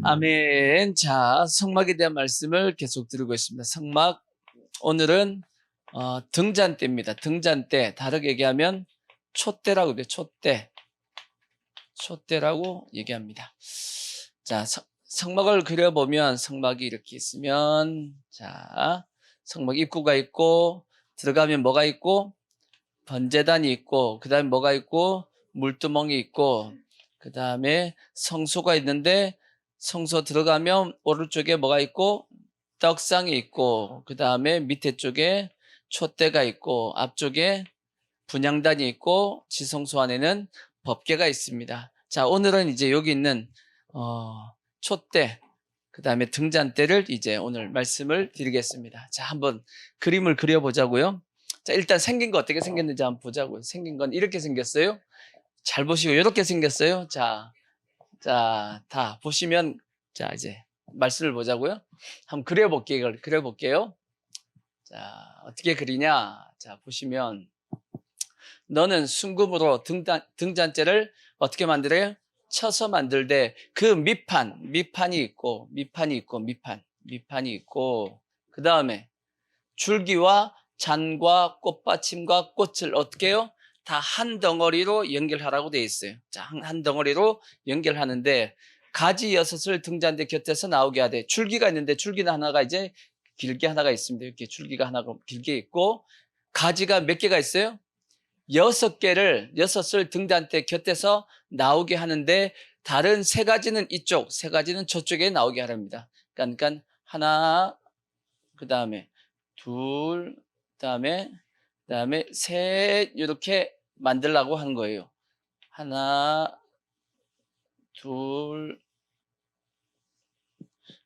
아멘. 자, 성막에 대한 말씀을 계속 드리고 있습니다. 성막, 오늘은 등잔대입니다. 등잔대, 다르게 얘기하면 촛대라고 해요. 촛대라고 얘기합니다. 자, 성막을 그려보면 성막이 이렇게 있으면, 자, 성막 입구가 있고, 들어가면 뭐가 있고, 번제단이 있고, 그 다음에 뭐가 있고, 물두멍이 있고, 그 다음에 성소가 있는데, 성소 들어가면 오른쪽에 뭐가 있고, 떡상이 있고, 그 다음에 밑에 쪽에 촛대가 있고, 앞쪽에 분향단이 있고, 지성소 안에는 법궤가 있습니다. 자, 오늘은 이제 여기 있는 촛대, 그 다음에 등잔대를 이제 오늘 말씀을 드리겠습니다. 자, 한번 그림을 그려보자고요. 자, 일단 생긴 거 어떻게 생겼는지 한번 보자고요. 생긴 건 이렇게 생겼어요. 잘 보시고 이렇게 생겼어요. 자, 다 보시면, 자, 이제 말씀을 보자고요. 한번 그려볼게요. 자, 어떻게 그리냐? 자, 보시면 너는 순금으로 등잔대를 어떻게 만들어요? 쳐서 만들되 그 밑판이 있고 그 다음에 줄기와 잔과 꽃받침과 꽃을 어떻게 해요? 다 한 덩어리로 연결하라고 되어 있어요. 자, 한 덩어리로 연결하는데 가지 6을 등잔대 곁에서 나오게 하되, 줄기가 있는데 줄기는 하나가 이제 길게 하나가 있습니다. 이렇게 줄기가 하나가 길게 있고, 가지가 몇 개가 있어요? 6을 등잔대 곁에서 나오게 하는데, 다른 3가지는 이쪽, 3가지는 저쪽에 나오게 하랍니다. 그러니까 하나, 그 다음에 둘, 그다음에 셋, 이렇게 만들라고 하는 거예요. 하나, 둘,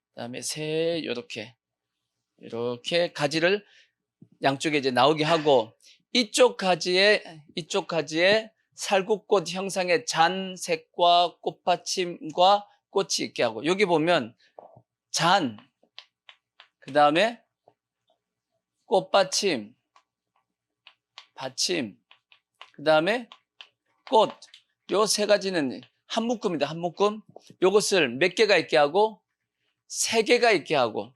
그다음에 셋, 이렇게 가지를 양쪽에 이제 나오게 하고, 이쪽 가지에 살구꽃 형상의 잔색과 꽃받침과 꽃이 있게 하고, 여기 보면 잔, 그 다음에 꽃받침, 그 다음에 꽃, 요 3가지는 한 묶음입니다. 한 묶음. 요것을 몇 개가 있게 하고, 3개가 있게 하고,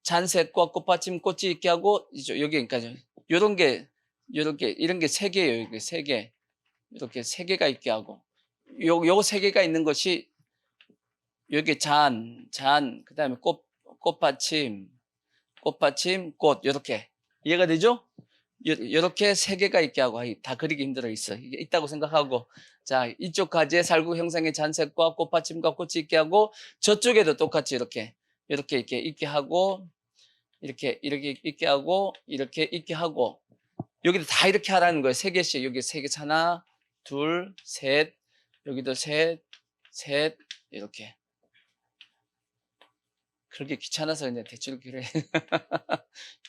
잔색과 꽃받침 꽃이 있게 하고, 여기니까 이런 게 3개예요. 이게 3개. 이렇게 3개가 있게 하고, 요 3개가 있는 것이 여기 잔, 그 다음에 꽃받침, 꽃, 이렇게. 이해가 되죠? 이렇게 3개가 있게 하고, 다 그리기 힘들어 있어. 이게 있다고 생각하고, 자, 이쪽 가지에 살구 형상의 잔색과 꽃받침과 꽃이 있게 하고, 저쪽에도 똑같이 이렇게 있게 하고, 이렇게 있게 하고, 이렇게 있게 하고, 여기도 다 이렇게 하라는 거예요. 3개씩. 여기 3개, 하나, 둘, 셋, 여기도 셋, 이렇게. 그렇게 귀찮아서 그냥 대충 그래.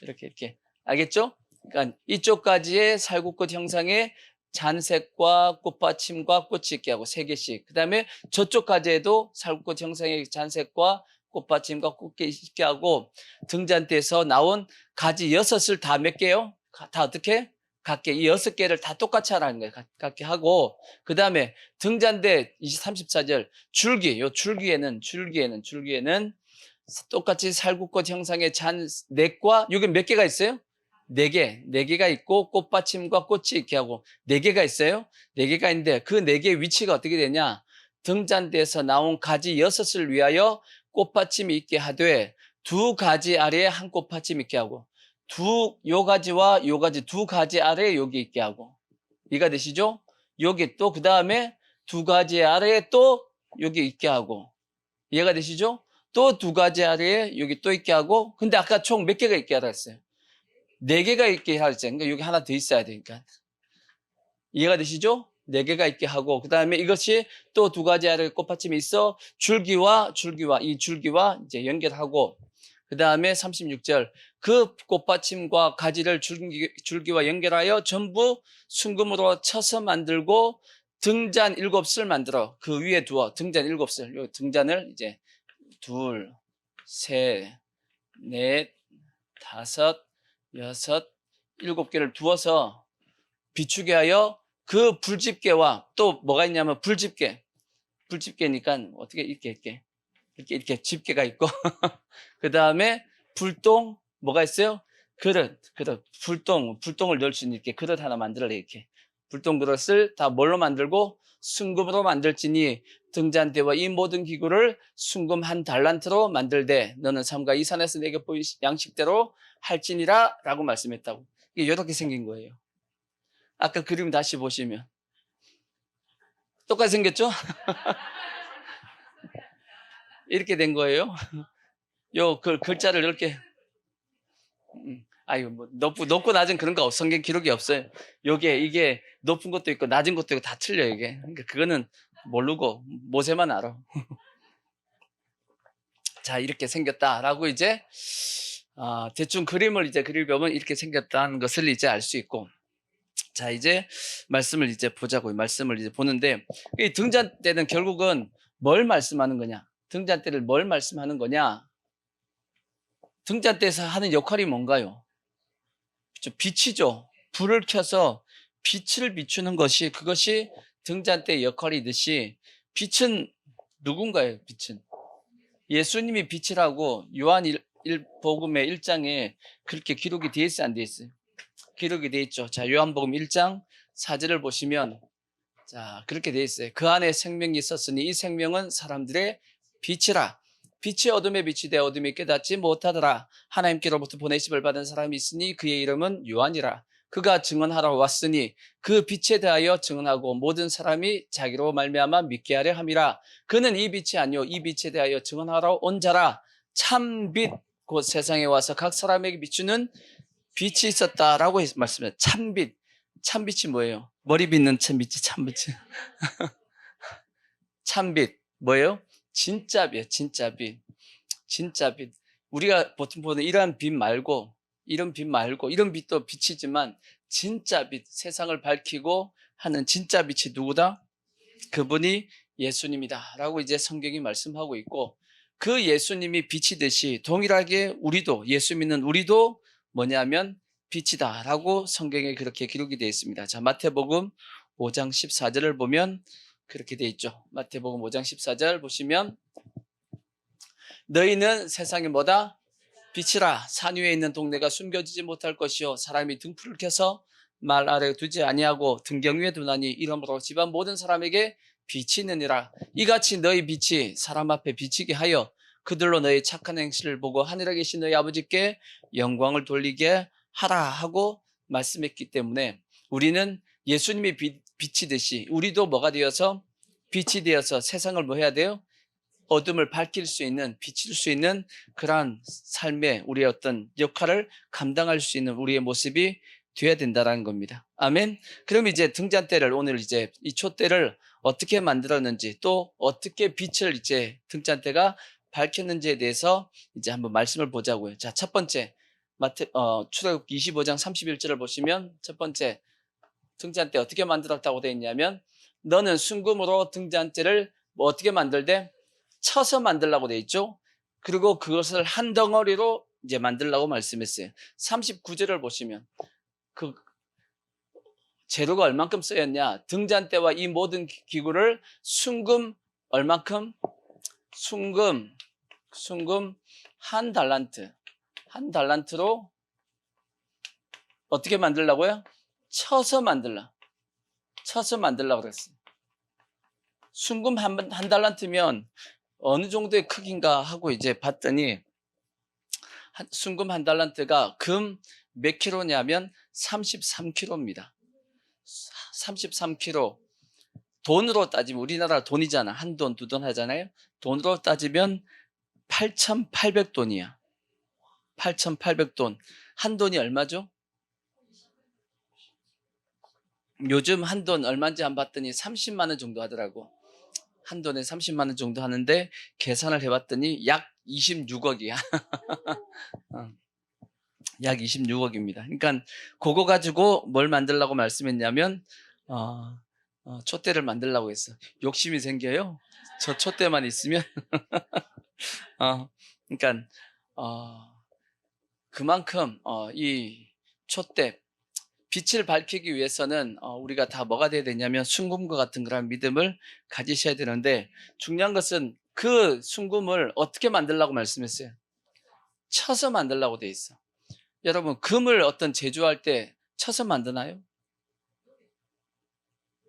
이렇게. 알겠죠? 그러니까 이쪽까지의 살구꽃 형상의 잔색과 꽃받침과 꽃이 있게 하고 3개씩. 그 다음에 저쪽까지에도 살구꽃 형상의 잔색과 꽃받침과 꽃이 있게 하고, 등잔대에서 나온 가지 6을 다 몇 개요? 다 어떻게? 각게 이 6개를 다 똑같이 하라는 거예요. 각게 하고, 그 다음에 등잔대 34절 줄기에는 똑같이 살구꽃 형상의 잔넷과, 여기 몇 개가 있어요? 4개가 있고, 꽃받침과 꽃이 있게 하고 4개가 있어요. 4개가 있는데 그 4개의 위치가 어떻게 되냐? 등잔대에서 나온 가지 6을 위하여 꽃받침이 있게 하되, 2가지 아래에 한 꽃받침 있게 하고, 요 가지와 요 가지 2가지 아래에 여기 있게 하고. 이해가 되시죠? 여기 또 그 다음에 2가지 아래에 또 여기 있게 하고. 이해가 되시죠? 또 2가지 아래에 여기 또 있게 하고. 근데 아까 총 몇 개가 있게 하라 했어요? 4개가 있게 하라 했어요. 그러니까 여기 하나 더 있어야 되니까. 이해가 되시죠? 4개가 있게 하고, 그 다음에 이것이 또 2가지 아래에 꽃받침이 있어 줄기와 이제 연결하고, 그 다음에 36절, 그 꽃받침과 가지를 줄기와 연결하여 전부 순금으로 쳐서 만들고, 등잔 7을 만들어 그 위에 두어. 등잔 7을, 요 등잔을 이제 둘, 셋, 넷, 다섯, 여섯, 7개를 두어서 비추게 하여 그 불집게와, 또 뭐가 있냐면 불집게, 불집게니까 어떻게 이렇게 집게가 있고 그 다음에 불똥 뭐가 있어요? 그릇 불똥을 넣을 수 있는 이렇게 그릇 하나 만들래 이렇게 불똥 그릇을 다 뭘로 만들고 순금으로 만들지니 등잔대와 이 모든 기구를 순금 한 달란트로 만들되 너는 삼가 이 산에서 내게 보인 양식대로 할지니라 라고 말씀했다고. 이게 이렇게 생긴 거예요. 아까 그림 다시 보시면 똑같이 생겼죠? 이렇게 된 거예요. 요 글자를 이렇게 아유 뭐 높고 낮은 그런 거 없어. 성경 기록이 없어요. 이게 높은 것도 있고 낮은 것도 있고 다 틀려요 이게. 그러니까 그거는 모르고 모세만 알아. 자 이렇게 생겼다라고 이제 대충 그림을 이제 그리려면 이렇게 생겼다는 것을 이제 알 수 있고. 자 이제 말씀을 이제 보자고요. 말씀을 이제 보는데 이 등잔대는 결국은 뭘 말씀하는 거냐? 등잔대를 뭘 말씀하는 거냐? 등잔대에서 하는 역할이 뭔가요? 그렇죠? 빛이죠. 불을 켜서 빛을 비추는 것이 그것이 등잔대의 역할이듯이 빛은 누군가요? 빛은 예수님이 빛이라고 요한 1복음의 1장에 그렇게 기록이 되어 있어요? 안 되어 있어요? 기록이 되어 있죠. 자 요한복음 1장 4절을 보시면 자 그렇게 되어 있어요. 그 안에 생명이 있었으니 이 생명은 사람들의 빛이라. 빛이 어둠에 빛이 되어 어둠이 깨닫지 못하더라. 하나님께로부터 보내심을 받은 사람이 있으니 그의 이름은 요한이라. 그가 증언하러 왔으니 그 빛에 대하여 증언하고 모든 사람이 자기로 말미암아 믿게 하려 함이라. 그는 이 빛이 아니요 이 빛에 대하여 증언하러 온 자라. 참빛 곧 세상에 와서 각 사람에게 비추는 빛이 있었다라고 말씀해요. 참빛. 참빛이 뭐예요? 머리 빗는 참빛이 참빛이. 참빛 뭐예요? 진짜 빛, 진짜 빛, 진짜 빛. 우리가 보통 보는 이런 빛 말고, 이런 빛도 빛이지만 진짜 빛, 세상을 밝히고 하는 진짜 빛이 누구다? 그분이 예수님이다라고 이제 성경이 말씀하고 있고, 그 예수님이 빛이듯이 동일하게 우리도 예수 믿는 우리도 뭐냐면 빛이다라고 성경에 그렇게 기록이 되어 있습니다. 자 마태복음 5장 14절을 보면. 그렇게 돼 있죠. 마태복음 5장 14절 보시면 너희는 세상에 뭐다? 빛이라. 산 위에 있는 동네가 숨겨지지 못할 것이요 사람이 등불을 켜서 말 아래 두지 아니하고 등경 위에 두나니 이러므로 집안 모든 사람에게 빛이 있느니라. 이같이 너희 빛이 사람 앞에 비치게 하여 그들로 너희 착한 행실을 보고 하늘에 계신 너희 아버지께 영광을 돌리게 하라 하고 말씀했기 때문에 우리는 예수님이 빛이듯이 우리도 뭐가 되어서 빛이 되어서 세상을 뭐 해야 돼요? 어둠을 밝힐 수 있는 비칠 수 있는 그러한 삶의 우리의 어떤 역할을 감당할 수 있는 우리의 모습이 되어야 된다는 겁니다. 아멘. 그럼 이제 등잔대를 오늘 이제 이 촛대를 어떻게 만들었는지 또 어떻게 빛을 이제 등잔대가 밝혔는지에 대해서 이제 한번 말씀을 보자고요. 자, 첫 번째 출애굽기 25장 31절을 보시면 첫 번째 등잔대 어떻게 만들었다고 되어 있냐면 너는 순금으로 등잔대를 뭐 어떻게 만들대? 쳐서 만들라고 되어 있죠. 그리고 그것을 한 덩어리로 이제 만들라고 말씀했어요. 39절을 보시면 그 재료가 얼만큼 쓰였냐? 등잔대와 이 모든 기구를 순금 얼만큼? 순금 한 달란트로 어떻게 만들라고요? 쳐서 만들라고 그랬어요. 순금 한 달란트면 어느 정도의 크기인가 하고 이제 봤더니 순금 한 달란트가 금 몇 킬로냐면 33킬로입니다. 33킬로. 돈으로 따지면 우리나라 돈이잖아. 한 돈, 두 돈 하잖아요. 돈으로 따지면 8,800돈이야. 8,800돈. 한 돈이 얼마죠? 요즘 한 돈 얼마인지 안 봤더니 30만 원 정도 하더라고. 한 돈에 30만 원 정도 하는데 계산을 해봤더니 약 26억이야. 약 26억입니다. 그러니까 그거 가지고 뭘 만들라고 말씀했냐면 촛대를 만들라고 했어. 욕심이 생겨요. 저 촛대만 있으면 그러니까 그만큼 이 촛대 빛을 밝히기 위해서는 우리가 다 뭐가 돼야 되냐면 순금과 같은 그런 믿음을 가지셔야 되는데, 중요한 것은 그 순금을 어떻게 만들라고 말씀했어요? 쳐서 만들라고 돼 있어. 여러분, 금을 어떤 제조할 때 쳐서 만드나요?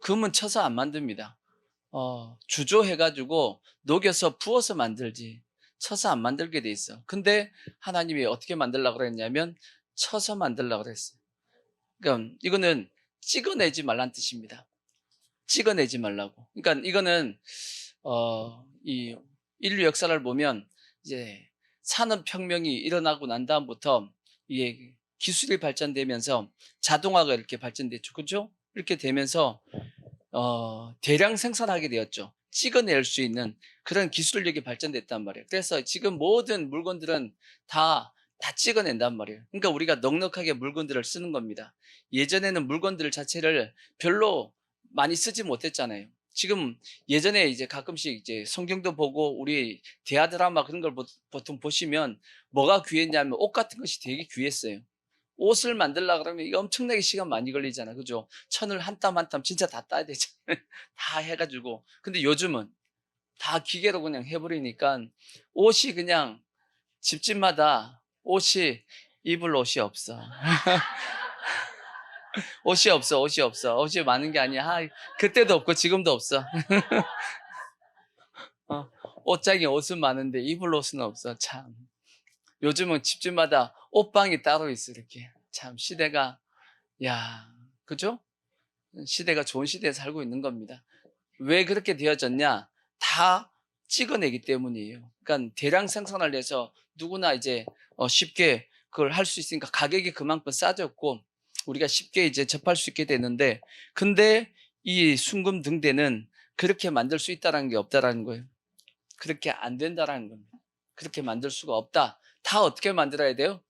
금은 쳐서 안 만듭니다. 주조해가지고 녹여서 부어서 만들지 쳐서 안 만들게 돼 있어. 근데 하나님이 어떻게 만들라고 그랬냐면 쳐서 만들라고 그랬어요. 그러니까 이거는 찍어내지 말란 뜻입니다. 찍어내지 말라고. 그러니까 이거는 이 인류 역사를 보면 이제 산업혁명이 일어나고 난 다음부터 이게 기술이 발전되면서 자동화가 이렇게 발전됐죠. 그죠? 이렇게 되면서 대량 생산하게 되었죠. 찍어낼 수 있는 그런 기술력이 발전됐단 말이에요. 그래서 지금 모든 물건들은 다 찍어낸단 말이에요. 그러니까 우리가 넉넉하게 물건들을 쓰는 겁니다. 예전에는 물건들 자체를 별로 많이 쓰지 못했잖아요. 지금 예전에 이제 가끔씩 이제 성경도 보고 우리 대하 드라마 그런 걸 보통 보시면 뭐가 귀했냐면 옷 같은 것이 되게 귀했어요. 옷을 만들려고 그러면 이게 엄청나게 시간 많이 걸리잖아. 그죠? 천을 한 땀 한 땀 진짜 다 따야 되잖아요. 다 해가지고. 근데 요즘은 다 기계로 그냥 해버리니까 옷이 그냥 집집마다 옷이 입을 옷이 없어. 옷이 없어, 옷이 없어. 옷이 많은 게 아니야. 그때도 없고 지금도 없어. 옷장에 옷은 많은데 입을 옷은 없어. 참. 요즘은 집집마다 옷방이 따로 있어, 이렇게. 참, 시대가, 야, 그죠? 시대가 좋은 시대에 살고 있는 겁니다. 왜 그렇게 되어졌냐? 다 찍어내기 때문이에요. 그러니까 대량 생산을 해서 누구나 이제 쉽게 그걸 할 수 있으니까 가격이 그만큼 싸졌고 우리가 쉽게 이제 접할 수 있게 되는데, 근데 이 순금 등대는 그렇게 만들 수 있다는 게 없다라는 거예요. 그렇게 안 된다라는 겁니다. 그렇게 만들 수가 없다. 다 어떻게 만들어야 돼요?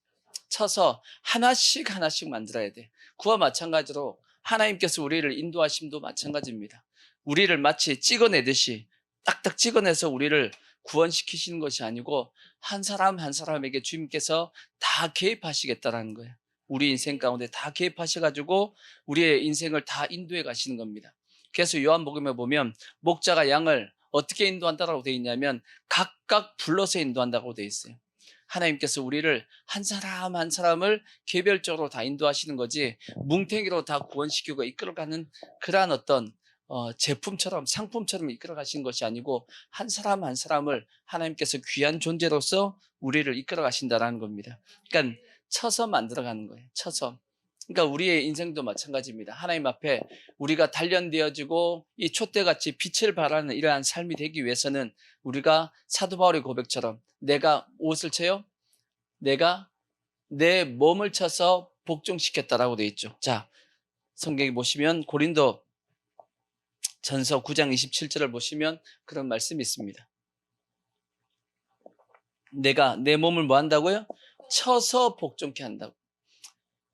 쳐서 하나씩 하나씩 만들어야 돼. 그와 마찬가지로 하나님께서 우리를 인도하심도 마찬가지입니다. 우리를 마치 찍어내듯이 딱딱 찍어내서 우리를 구원시키시는 것이 아니고 한 사람 한 사람에게 주님께서 다 개입하시겠다라는 거예요. 우리 인생 가운데 다 개입하셔가지고 우리의 인생을 다 인도해 가시는 겁니다. 그래서 요한복음에 보면 목자가 양을 어떻게 인도한다라고 되어 있냐면 각각 불러서 인도한다고 되어 있어요. 하나님께서 우리를 한 사람 한 사람을 개별적으로 다 인도하시는 거지 뭉탱이로 다 구원시키고 이끌어가는 그러한 어떤 제품처럼 상품처럼 이끌어가시는 것이 아니고 한 사람 한 사람을 하나님께서 귀한 존재로서 우리를 이끌어가신다는 겁니다. 그러니까 쳐서 만들어가는 거예요. 쳐서. 그러니까 우리의 인생도 마찬가지입니다. 하나님 앞에 우리가 단련되어지고 이 촛대같이 빛을 발하는 이러한 삶이 되기 위해서는 우리가 사도 바울의 고백처럼 내가 무엇을 쳐요? 내가 내 몸을 쳐서 복종시켰다라고 되어 있죠. 자, 성경에 보시면 고린도 전서 9장 27절을 보시면 그런 말씀이 있습니다. 내가 내 몸을 뭐 한다고요? 쳐서 복종케 한다고.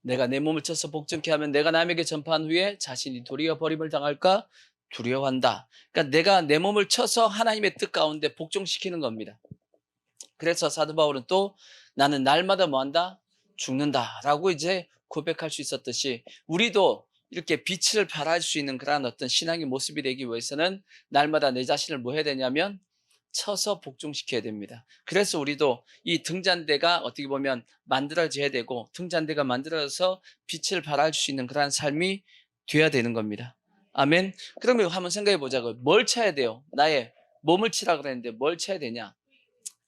내가 내 몸을 쳐서 복종케 하면 내가 남에게 전파한 후에 자신이 도리어 버림을 당할까 두려워한다. 그러니까 내가 내 몸을 쳐서 하나님의 뜻 가운데 복종시키는 겁니다. 그래서 사도 바울은 또 나는 날마다 뭐 한다? 죽는다라고 이제 고백할 수 있었듯이 우리도 이렇게 빛을 발할 수 있는 그러한 어떤 신앙의 모습이 되기 위해서는 날마다 내 자신을 뭐 해야 되냐면 쳐서 복종시켜야 됩니다. 그래서 우리도 이 등잔대가 어떻게 보면 만들어져야 되고 등잔대가 만들어져서 빛을 발할 수 있는 그러한 삶이 돼야 되는 겁니다. 아멘. 그러면 한번 생각해 보자고요. 뭘 쳐야 돼요? 나의 몸을 치라 그랬는데 뭘 쳐야 되냐?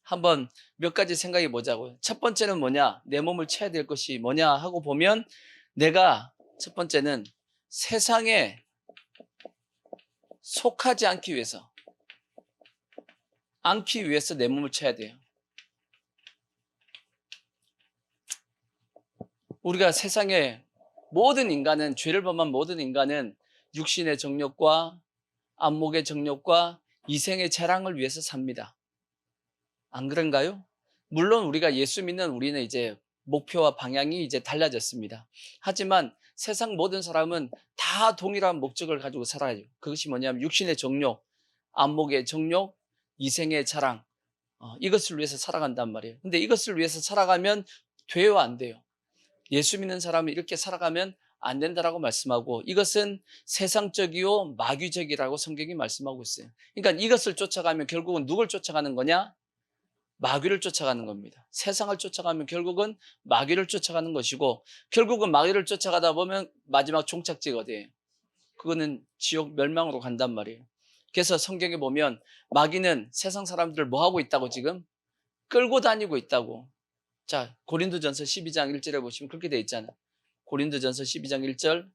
한번 몇 가지 생각해 보자고요. 첫 번째는 뭐냐? 내 몸을 쳐야 될 것이 뭐냐 하고 보면 내가 첫 번째는 세상에 속하지 않기 위해서 내 몸을 쳐야 돼요. 우리가 세상에 모든 인간은 죄를 범한 모든 인간은 육신의 정욕과 안목의 정욕과 이생의 자랑을 위해서 삽니다. 안 그런가요? 물론 우리가 예수 믿는 우리는 이제 목표와 방향이 이제 달라졌습니다. 하지만 세상 모든 사람은 다 동일한 목적을 가지고 살아요. 그것이 뭐냐면 육신의 정욕, 안목의 정욕, 이생의 자랑, 이것을 위해서 살아간단 말이에요. 근데 이것을 위해서 살아가면 돼요, 안 돼요? 예수 믿는 사람이 이렇게 살아가면 안 된다라고 말씀하고 이것은 세상적이요 마귀적이라고 성경이 말씀하고 있어요. 그러니까 이것을 쫓아가면 결국은 누굴 쫓아가는 거냐? 마귀를 쫓아가는 겁니다. 세상을 쫓아가면 결국은 마귀를 쫓아가는 것이고 결국은 마귀를 쫓아가다 보면 마지막 종착지가 어디예요? 그거는 지옥 멸망으로 간단 말이에요. 그래서 성경에 보면 마귀는 세상 사람들을 뭐 하고 있다고 지금? 끌고 다니고 있다고. 자, 고린도전서 12장 1절에 보시면 그렇게 돼 있잖아요. 고린도전서 12장 1절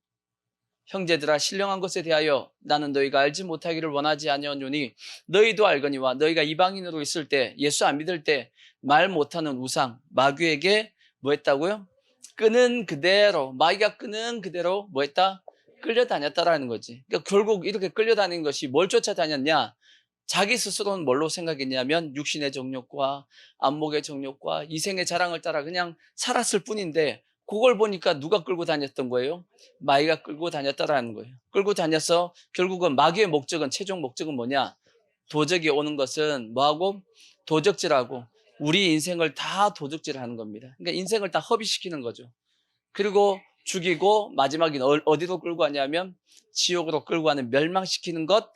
형제들아 신령한 것에 대하여 나는 너희가 알지 못하기를 원하지 아니하노니 너희도 알거니와 너희가 이방인으로 있을 때 예수 안 믿을 때 말 못하는 우상 마귀에게 뭐 했다고요? 끄는 그대로 마귀가 끄는 그대로 뭐 했다? 끌려다녔다라는 거지. 그러니까 결국 이렇게 끌려다니는 것이 뭘 쫓아다녔냐? 자기 스스로는 뭘로 생각했냐면 육신의 정욕과 안목의 정욕과 이생의 자랑을 따라 그냥 살았을 뿐인데 그걸 보니까 누가 끌고 다녔던 거예요? 마귀가 끌고 다녔다라는 거예요. 끌고 다녀서 결국은 마귀의 목적은 최종 목적은 뭐냐? 도적이 오는 것은 뭐하고? 도적질하고 우리 인생을 다 도적질하는 겁니다. 그러니까 인생을 다 허비시키는 거죠. 그리고 죽이고 마지막에 어디로 끌고 가냐면 지옥으로 끌고 가는 멸망시키는 것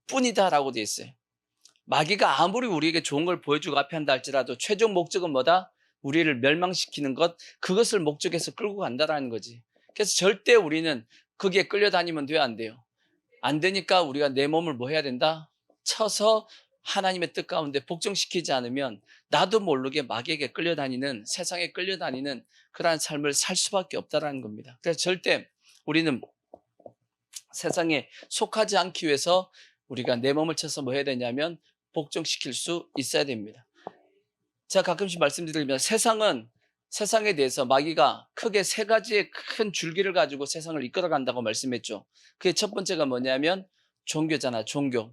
뿐이다라고 되어 있어요. 마귀가 아무리 우리에게 좋은 걸 보여주고 앞에 한다 할지라도 최종 목적은 뭐다? 우리를 멸망시키는 것, 그것을 목적에서 끌고 간다라는 거지. 그래서 절대 우리는 거기에 끌려다니면 돼요, 안 돼요? 안 되니까 우리가 내 몸을 뭐 해야 된다? 쳐서 하나님의 뜻 가운데 복종시키지 않으면 나도 모르게 마귀에게 끌려다니는, 세상에 끌려다니는 그러한 삶을 살 수밖에 없다라는 겁니다. 그래서 절대 우리는 세상에 속하지 않기 위해서 우리가 내 몸을 쳐서 뭐 해야 되냐면 복종시킬 수 있어야 됩니다. 제가 가끔씩 말씀드리면 세상에 대해서 마귀가 크게 세 가지의 큰 줄기를 가지고 세상을 이끌어간다고 말씀했죠. 그게 첫 번째가 뭐냐면 종교잖아, 종교.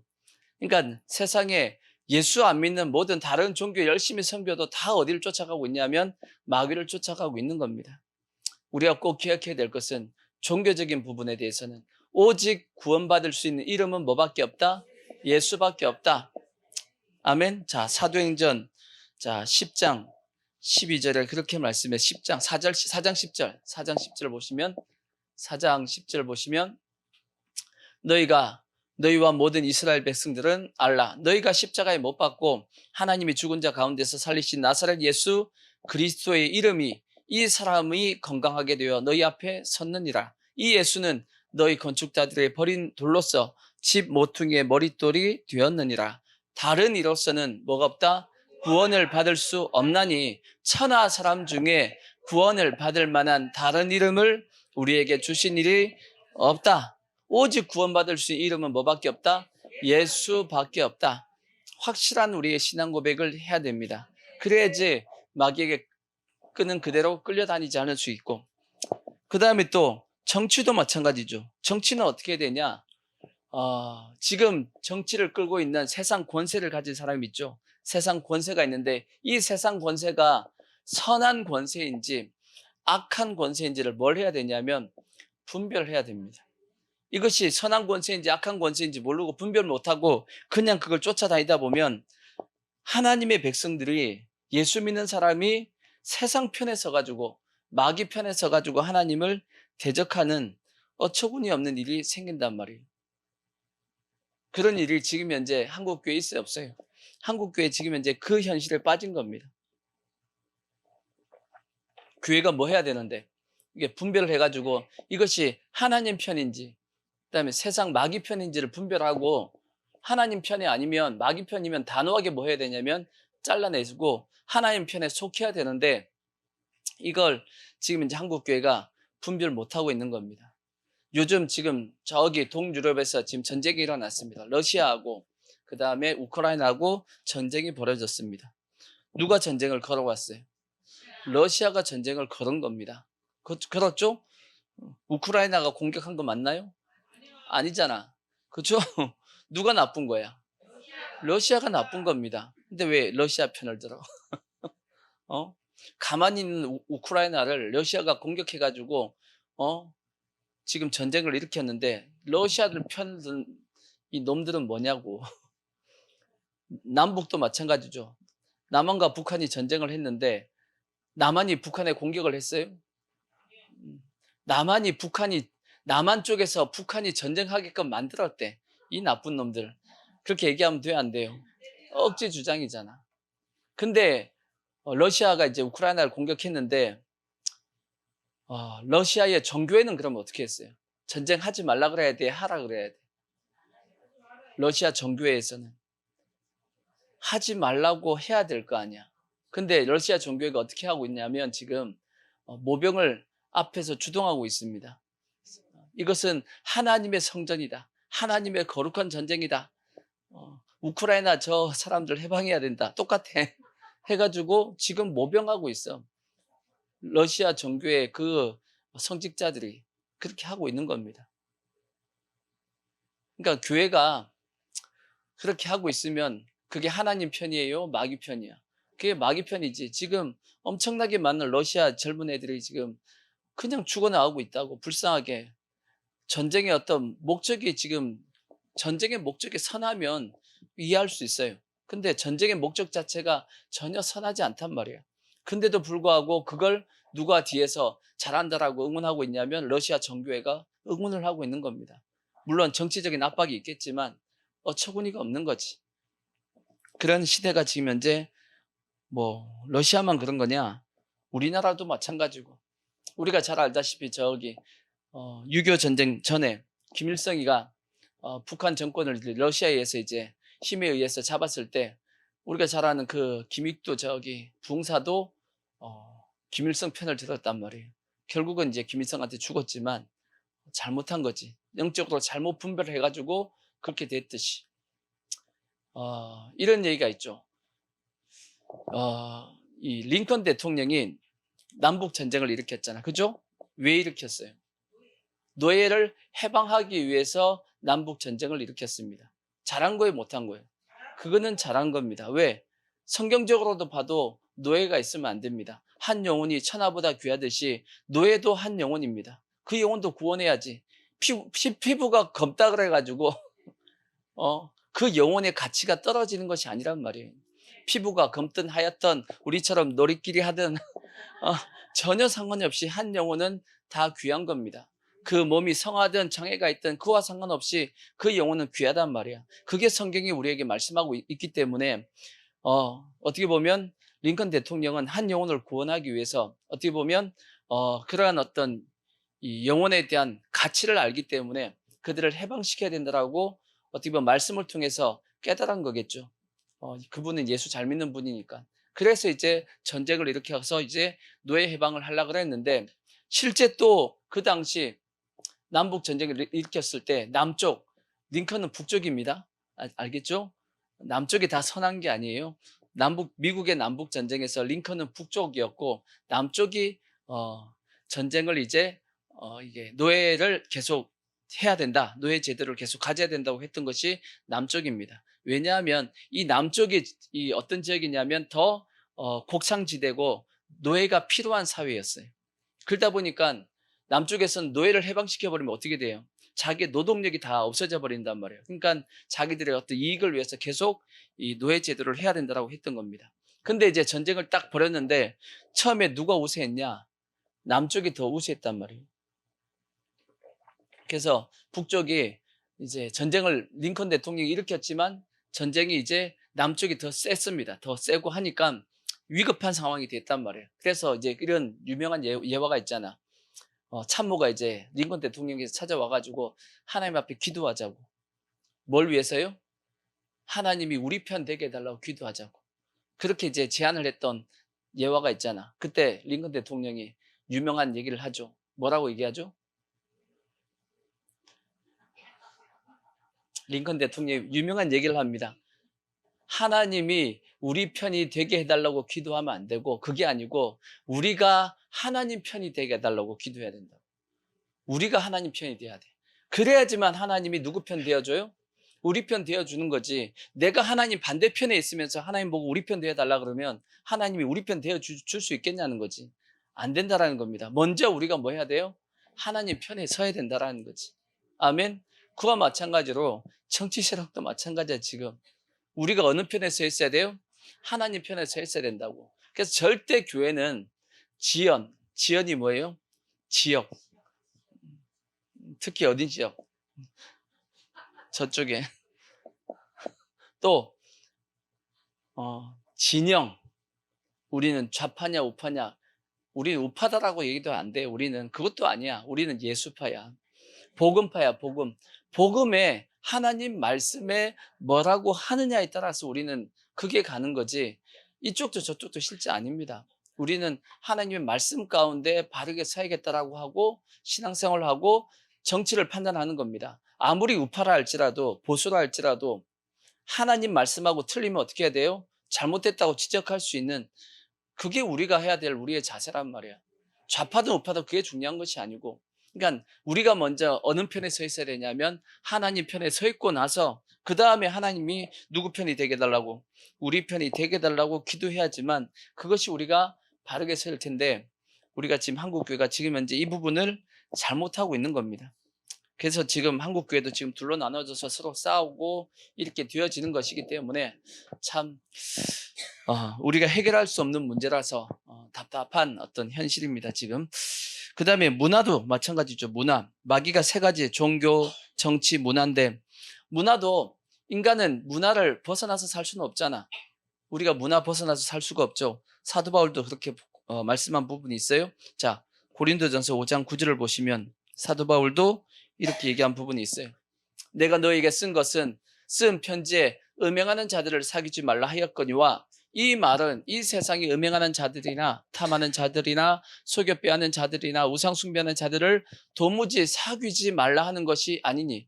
그러니까 세상에 예수 안 믿는 모든 다른 종교 열심히 섬겨도 다 어디를 쫓아가고 있냐면 마귀를 쫓아가고 있는 겁니다. 우리가 꼭 기억해야 될 것은 종교적인 부분에 대해서는 오직 구원받을 수 있는 이름은 뭐밖에 없다? 예수밖에 없다. 아멘. 자, 사도행전 10장 12절에 그렇게 말씀해. 10장 4장 10절 보시면 4장 10절 보시면 너희와 모든 이스라엘 백성들은 알라. 너희가 십자가에 못 박고 하나님이 죽은 자 가운데서 살리신 나사렛 예수 그리스도의 이름이 이 사람이 건강하게 되어 너희 앞에 섰느니라. 이 예수는 너희 건축자들의 버린 돌로서 집 모퉁이의 머릿돌이 되었느니라. 다른 이로서는 뭐가 없다? 구원을 받을 수 없나니 천하 사람 중에 구원을 받을 만한 다른 이름을 우리에게 주신 일이 없다. 오직 구원받을 수 있는 이름은 뭐밖에 없다? 예수밖에 없다. 확실한 우리의 신앙 고백을 해야 됩니다. 그래야지 마귀에게 끄는 그대로 끌려다니지 않을 수 있고, 그 다음에 또 정치도 마찬가지죠. 정치는 어떻게 되냐? 지금 정치를 끌고 있는 세상 권세를 가진 사람이 있죠. 세상 권세가 있는데 이 세상 권세가 선한 권세인지 악한 권세인지를 뭘 해야 되냐면 분별해야 됩니다. 이것이 선한 권세인지 악한 권세인지 모르고 분별 못하고 그냥 그걸 쫓아다니다 보면 하나님의 백성들이 예수 믿는 사람이 세상 편에 서가지고 마귀 편에 서가지고 하나님을 대적하는 어처구니 없는 일이 생긴단 말이에요. 그런 일이 지금 현재 한국교회에 있어요, 없어요? 한국교회 지금 현재 그 현실에 빠진 겁니다. 교회가 뭐 해야 되는데 이게 분별을 해가지고 이것이 하나님 편인지 그다음에 세상 마귀 편인지를 분별하고 하나님 편이 아니면 마귀 편이면 단호하게 뭐 해야 되냐면 잘라내고 하나님 편에 속해야 되는데 이걸 지금 이제 한국교회가 분별 못하고 있는 겁니다. 요즘 지금 저기 동유럽에서 지금 전쟁이 일어났습니다. 러시아하고 그 다음에 우크라이나하고 전쟁이 벌어졌습니다. 누가 전쟁을 걸어왔어요? 러시아가 전쟁을 걸은 겁니다. 그렇죠? 우크라이나가 공격한 거 맞나요? 아니잖아. 그렇죠? 누가 나쁜 거야? 러시아가 나쁜 겁니다. 근데 왜 러시아 편을 들어? 가만히 있는 우크라이나를 러시아가 공격해가지고 지금 전쟁을 일으켰는데 러시아를 편을 든 이 놈들은 뭐냐고. 남북도 마찬가지죠. 남한과 북한이 전쟁을 했는데 남한이 북한에 공격을 했어요? 남한 쪽에서 북한이 전쟁하게끔 만들었대. 이 나쁜 놈들. 그렇게 얘기하면 돼요, 안 돼요? 억지 주장이잖아. 근데 러시아가 이제 우크라이나를 공격했는데 러시아의 정교회는 그러면 어떻게 했어요? 전쟁하지 말라 그래야 돼? 하라 그래야 돼? 러시아 정교회에서는 하지 말라고 해야 될 거 아니야. 근데 러시아 정교회가 어떻게 하고 있냐면 지금 모병을 앞에서 주동하고 있습니다. 이것은 하나님의 성전이다. 하나님의 거룩한 전쟁이다. 우크라이나 저 사람들 해방해야 된다. 똑같아. 해가지고 지금 모병하고 있어. 러시아 정교회 그 성직자들이 그렇게 하고 있는 겁니다. 그러니까 교회가 그렇게 하고 있으면 그게 하나님 편이에요? 마귀 편이야? 그게 마귀 편이지. 지금 엄청나게 많은 러시아 젊은 애들이 지금 그냥 죽어나가고 있다고. 불쌍하게. 전쟁의 어떤 목적이 지금 전쟁의 목적이 선하면 이해할 수 있어요. 근데 전쟁의 목적 자체가 전혀 선하지 않단 말이에요. 근데도 불구하고 그걸 누가 뒤에서 잘한다라고 응원하고 있냐면 러시아 정교회가 응원을 하고 있는 겁니다. 물론 정치적인 압박이 있겠지만 어처구니가 없는 거지. 그런 시대가 지금 현재 뭐 러시아만 그런 거냐? 우리나라도 마찬가지고. 우리가 잘 알다시피 저기 6.25 전쟁 전에 김일성이가 북한 정권을 러시아에 의해서 이제 힘에 의해서 잡았을 때 우리가 잘 아는 그 김익도 저기 부흥사도 김일성 편을 들었단 말이에요. 결국은 이제 김일성한테 죽었지만 잘못한 거지. 영적으로 잘못 분별을 해가지고 그렇게 됐듯이. 이런 얘기가 있죠. 이 링컨 대통령이 남북 전쟁을 일으켰잖아. 그죠? 왜 일으켰어요? 노예를 해방하기 위해서 남북 전쟁을 일으켰습니다. 잘한 거예요, 못한 거예요? 그거는 잘한 겁니다. 왜? 성경적으로도 봐도 노예가 있으면 안 됩니다. 한 영혼이 천하보다 귀하듯이 노예도 한 영혼입니다. 그 영혼도 구원해야지. 피부가 검다 그래가지고 그 영혼의 가치가 떨어지는 것이 아니란 말이에요. 피부가 검든 하얗든 우리처럼 놀이끼리 하든 전혀 상관이 없이 한 영혼은 다 귀한 겁니다. 그 몸이 성하든 장애가 있든 그와 상관없이 그 영혼은 귀하단 말이야. 그게 성경이 우리에게 말씀하고 있기 때문에 어떻게 보면 링컨 대통령은 한 영혼을 구원하기 위해서 어떻게 보면 그러한 어떤 이 영혼에 대한 가치를 알기 때문에 그들을 해방시켜야 된다라고 어떻게 보면 말씀을 통해서 깨달은 거겠죠. 그분은 예수 잘 믿는 분이니까. 그래서 이제 전쟁을 일으켜서 이제 노예 해방을 하려고 했는데 실제 또 그 당시 남북 전쟁을 일으켰을 때 남쪽, 링컨은 북쪽입니다. 알겠죠? 남쪽이 다 선한 게 아니에요. 미국의 남북 전쟁에서 링컨은 북쪽이었고 남쪽이 전쟁을 이제 이게 노예를 계속 해야 된다. 노예 제도를 계속 가져야 된다고 했던 것이 남쪽입니다. 왜냐하면 이 남쪽이 이 어떤 지역이냐면 더 곡창지대고 노예가 필요한 사회였어요. 그러다 보니까 남쪽에서는 노예를 해방시켜버리면 어떻게 돼요? 자기의 노동력이 다 없어져 버린단 말이에요. 그러니까 자기들의 어떤 이익을 위해서 계속 이 노예 제도를 해야 된다고 했던 겁니다. 근데 이제 전쟁을 딱 벌였는데 처음에 누가 우세했냐? 남쪽이 더 우세했단 말이에요. 그래서 북쪽이 이제 전쟁을 링컨 대통령이 일으켰지만 전쟁이 이제 남쪽이 더 셌습니다. 더 세고 하니까 위급한 상황이 됐단 말이에요. 그래서 이제 이런 유명한 예화가 있잖아. 참모가 이제 링컨 대통령에서 찾아와가지고 하나님 앞에 기도하자고. 뭘 위해서요? 하나님이 우리 편 되게 해달라고 기도하자고. 그렇게 이제 제안을 했던 예화가 있잖아. 그때 링컨 대통령이 유명한 얘기를 하죠. 뭐라고 얘기하죠? 링컨 대통령이 유명한 얘기를 합니다. 하나님이 우리 편이 되게 해달라고 기도하면 안 되고 그게 아니고 우리가 하나님 편이 되게 해달라고 기도해야 된다고. 우리가 하나님 편이 돼야 돼. 그래야지만 하나님이 누구 편 되어줘요? 우리 편 되어주는 거지. 내가 하나님 반대편에 있으면서 하나님 보고 우리 편 되어달라 그러면 하나님이 우리 편 되어줄 수 있겠냐는 거지. 안 된다라는 겁니다. 먼저 우리가 뭐 해야 돼요? 하나님 편에 서야 된다라는 거지. 아멘. 그와 마찬가지로 정치 세력도 마찬가지야 지금. 우리가 어느 편에 서 있어야 돼요? 하나님 편에 서 있어야 된다고. 그래서 절대 교회는 지연이 뭐예요? 지역. 특히 어딘 지역? 저쪽에. 또 진영. 우리는 좌파냐 우파냐. 우리는 우파다라고 얘기도 안 돼. 우리는 그것도 아니야. 우리는 예수파야. 복음파야, 복음. 복음에 하나님 말씀에 뭐라고 하느냐에 따라서 우리는 그게 가는 거지. 이쪽도 저쪽도 실제 아닙니다. 우리는 하나님의 말씀 가운데 바르게 서야겠다라고 하고 신앙생활을 하고 정치를 판단하는 겁니다. 아무리 우파라 할지라도 보수라 할지라도 하나님 말씀하고 틀리면 어떻게 해야 돼요? 잘못됐다고 지적할 수 있는 그게 우리가 해야 될 우리의 자세란 말이야. 좌파든 우파든 그게 중요한 것이 아니고 그러니까 우리가 먼저 어느 편에 서 있어야 되냐면 하나님 편에 서 있고 나서 그 다음에 하나님이 누구 편이 되게 해달라고 우리 편이 되게 해달라고 기도해야지만 그것이 우리가 바르게 서일 텐데 우리가 지금 한국교회가 지금 현재 이 부분을 잘못하고 있는 겁니다. 그래서 지금 한국교회도 지금 둘로 나눠져서 서로 싸우고 이렇게 되어지는 것이기 때문에 참 우리가 해결할 수 없는 문제라서 답답한 어떤 현실입니다. 지금 그 다음에 문화도 마찬가지죠. 문화 마귀가 세 가지 종교, 정치, 문화인데 문화도 인간은 문화를 벗어나서 살 수는 없잖아. 우리가 문화 벗어나서 살 수가 없죠. 사도 바울도 그렇게 말씀한 부분이 있어요. 자, 고린도전서 5장 9절을 보시면 사도 바울도 이렇게 얘기한 부분이 있어요. 내가 너에게 쓴 것은 쓴 편지에 음행하는 자들을 사귀지 말라 하였거니와 이 말은 이 세상에 음행하는 자들이나 탐하는 자들이나 속여 빼앗는 자들이나 우상 숭배하는 자들을 도무지 사귀지 말라 하는 것이 아니니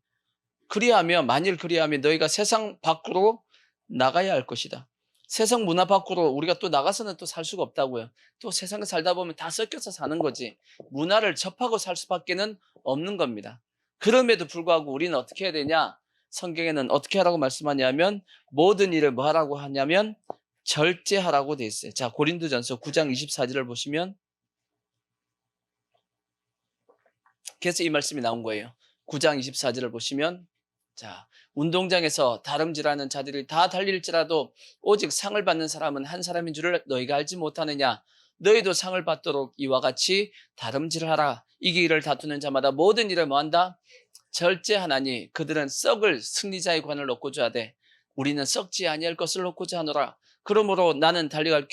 그리하면 만일 그리하면 너희가 세상 밖으로 나가야 할 것이다. 세상 문화 밖으로 우리가 또 나가서는 또 살 수가 없다고요. 또 세상에 살다 보면 다 섞여서 사는 거지. 문화를 접하고 살 수밖에는 없는 겁니다. 그럼에도 불구하고 우리는 어떻게 해야 되냐? 성경에는 어떻게 하라고 말씀하냐면 모든 일을 뭐 하라고 하냐면 절제하라고 돼 있어요. 자, 고린도전서 9장 24절을 보시면 그래서 이 말씀이 나온 거예요. 9장 24절을 보시면 자, 운동장에서 다름질하는 자들이 다 달릴지라도 오직 상을 받는 사람은 한 사람인 줄을 너희가 알지 못하느냐? 너희도 상을 받도록 이와 같이 다름질하라. 이기기를 다투는 자마다 모든 일을 뭐한다? 절제하나니 그들은 썩을 승리자의 관을 얻고자 하되 우리는 썩지 아니할 것을 얻고자 하노라. 그러므로 나는 달려갈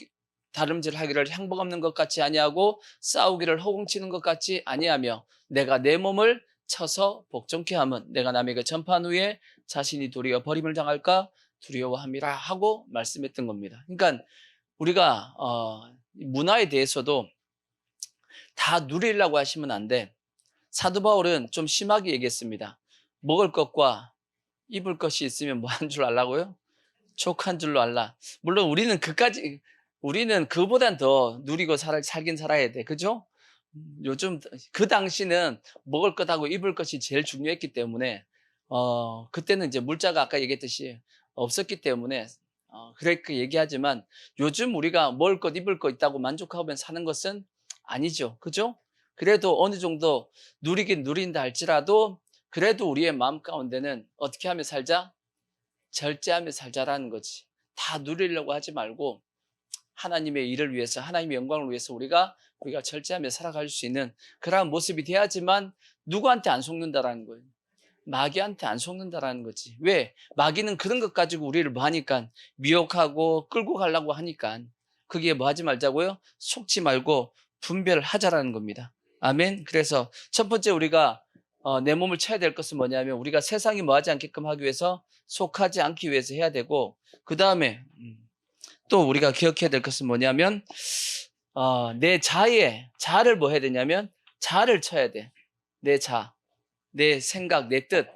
다름질하기를 향복 없는 것 같이 아니하고 싸우기를 허공치는 것 같이 아니하며 내가 내 몸을 쳐서 복종케 하면 내가 남에게 전파한 후에 자신이 도리어 버림을 당할까 두려워함이라 하고 말씀했던 겁니다. 그러니까 우리가 문화에 대해서도 다 누리려고 하시면 안 돼. 사도 바울은 좀 심하게 얘기했습니다. 먹을 것과 입을 것이 있으면 뭐 한 줄 알라고요? 족한 줄로 알라. 물론 우리는 그보단 더 누리고 살긴 살아야 돼. 그죠? 요즘 그 당시는 먹을 것하고 입을 것이 제일 중요했기 때문에 그때는 이제 물자가 아까 얘기했듯이 없었기 때문에 그렇게 얘기하지만 요즘 우리가 먹을 것 입을 것 있다고 만족하면 사는 것은 아니죠. 그죠? 그래도 어느 정도 누리긴 누린다 할지라도 그래도 우리의 마음 가운데는 어떻게 하며 살자? 절제하며 살자라는 거지. 다 누리려고 하지 말고 하나님의 일을 위해서 하나님의 영광을 위해서 우리가 절제하며 살아갈 수 있는 그러한 모습이 돼야지만 누구한테 안 속는다라는 거예요. 마귀한테 안 속는다라는 거지. 왜? 마귀는 그런 것 가지고 우리를 뭐 하니까 미혹하고 끌고 가려고 하니까 그게 뭐 하지 말자고요? 속지 말고 분별하자라는 겁니다. 아멘. 그래서 첫 번째 우리가 내 몸을 쳐야 될 것은 뭐냐면 우리가 세상이 뭐 하지 않게끔 하기 위해서 속하지 않기 위해서 해야 되고 그 다음에 또 우리가 기억해야 될 것은 뭐냐면 내 자를 뭐 해야 되냐면 자를 쳐야 돼. 내 자, 내 생각, 내 뜻.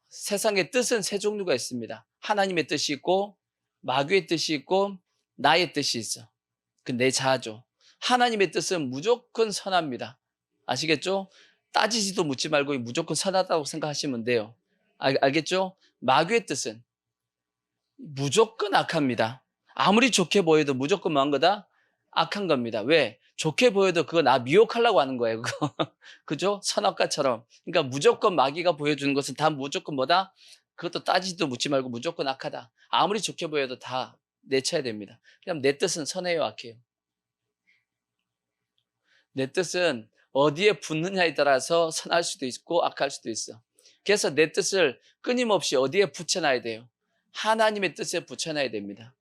세상의 뜻은 세 종류가 있습니다. 하나님의 뜻이 있고 마귀의 뜻이 있고 나의 뜻이 있어. 그 내 자아죠. 하나님의 뜻은 무조건 선합니다. 아시겠죠? 따지지도 묻지 말고 무조건 선하다고 생각하시면 돼요. 알겠죠? 마귀의 뜻은 무조건 악합니다. 아무리 좋게 보여도 무조건 뭐한 거다? 악한 겁니다. 왜? 좋게 보여도 그거 나 미혹하려고 하는 거예요. 그거. 그죠? 선악과처럼. 그러니까 무조건 마귀가 보여주는 것은 다 무조건 뭐다? 그것도 따지지도 묻지 말고 무조건 악하다. 아무리 좋게 보여도 다 내쳐야 됩니다. 그럼 내 뜻은 선해요, 악해요? 내 뜻은 어디에 붙느냐에 따라서 선할 수도 있고 악할 수도 있어. 그래서 내 뜻을 끊임없이 어디에 붙여놔야 돼요? 하나님의 뜻에 붙여놔야 됩니다.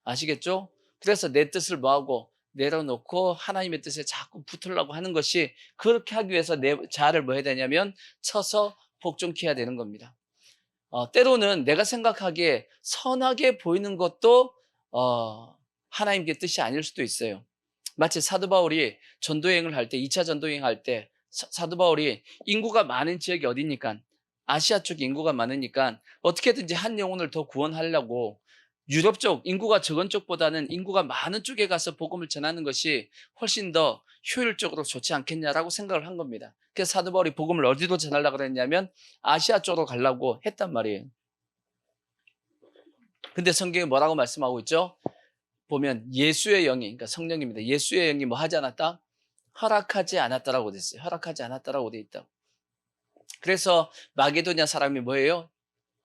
아시겠죠? 그래서 내 뜻을 뭐하고 내려놓고 하나님의 뜻에 자꾸 붙으려고 하는 것이, 그렇게 하기 위해서 내 자아를 뭐 해야 되냐면 쳐서 복종케 해야 되는 겁니다. 때로는 내가 생각하기에 선하게 보이는 것도 하나님께 뜻이 아닐 수도 있어요. 마치 사도 바울이 전도여행을 할 때, 2차 전도여행 할 때 사도 바울이 인구가 많은 지역이 어디니까, 아시아 쪽 인구가 많으니까 어떻게든지 한 영혼을 더 구원하려고 유럽 쪽, 인구가 적은 쪽보다는 인구가 많은 쪽에 가서 복음을 전하는 것이 훨씬 더 효율적으로 좋지 않겠냐라고 생각을 한 겁니다. 그래서 사도 바울이 복음을 어디로 전하려고 그랬냐면 아시아 쪽으로 가려고 했단 말이에요. 근데 성경이 뭐라고 말씀하고 있죠? 보면 예수의 영이, 그러니까 성령입니다. 예수의 영이 뭐 하지 않았다? 허락하지 않았다라고 됐어요. 허락하지 않았다라고 돼 있다고. 그래서 마게도냐 사람이 뭐예요?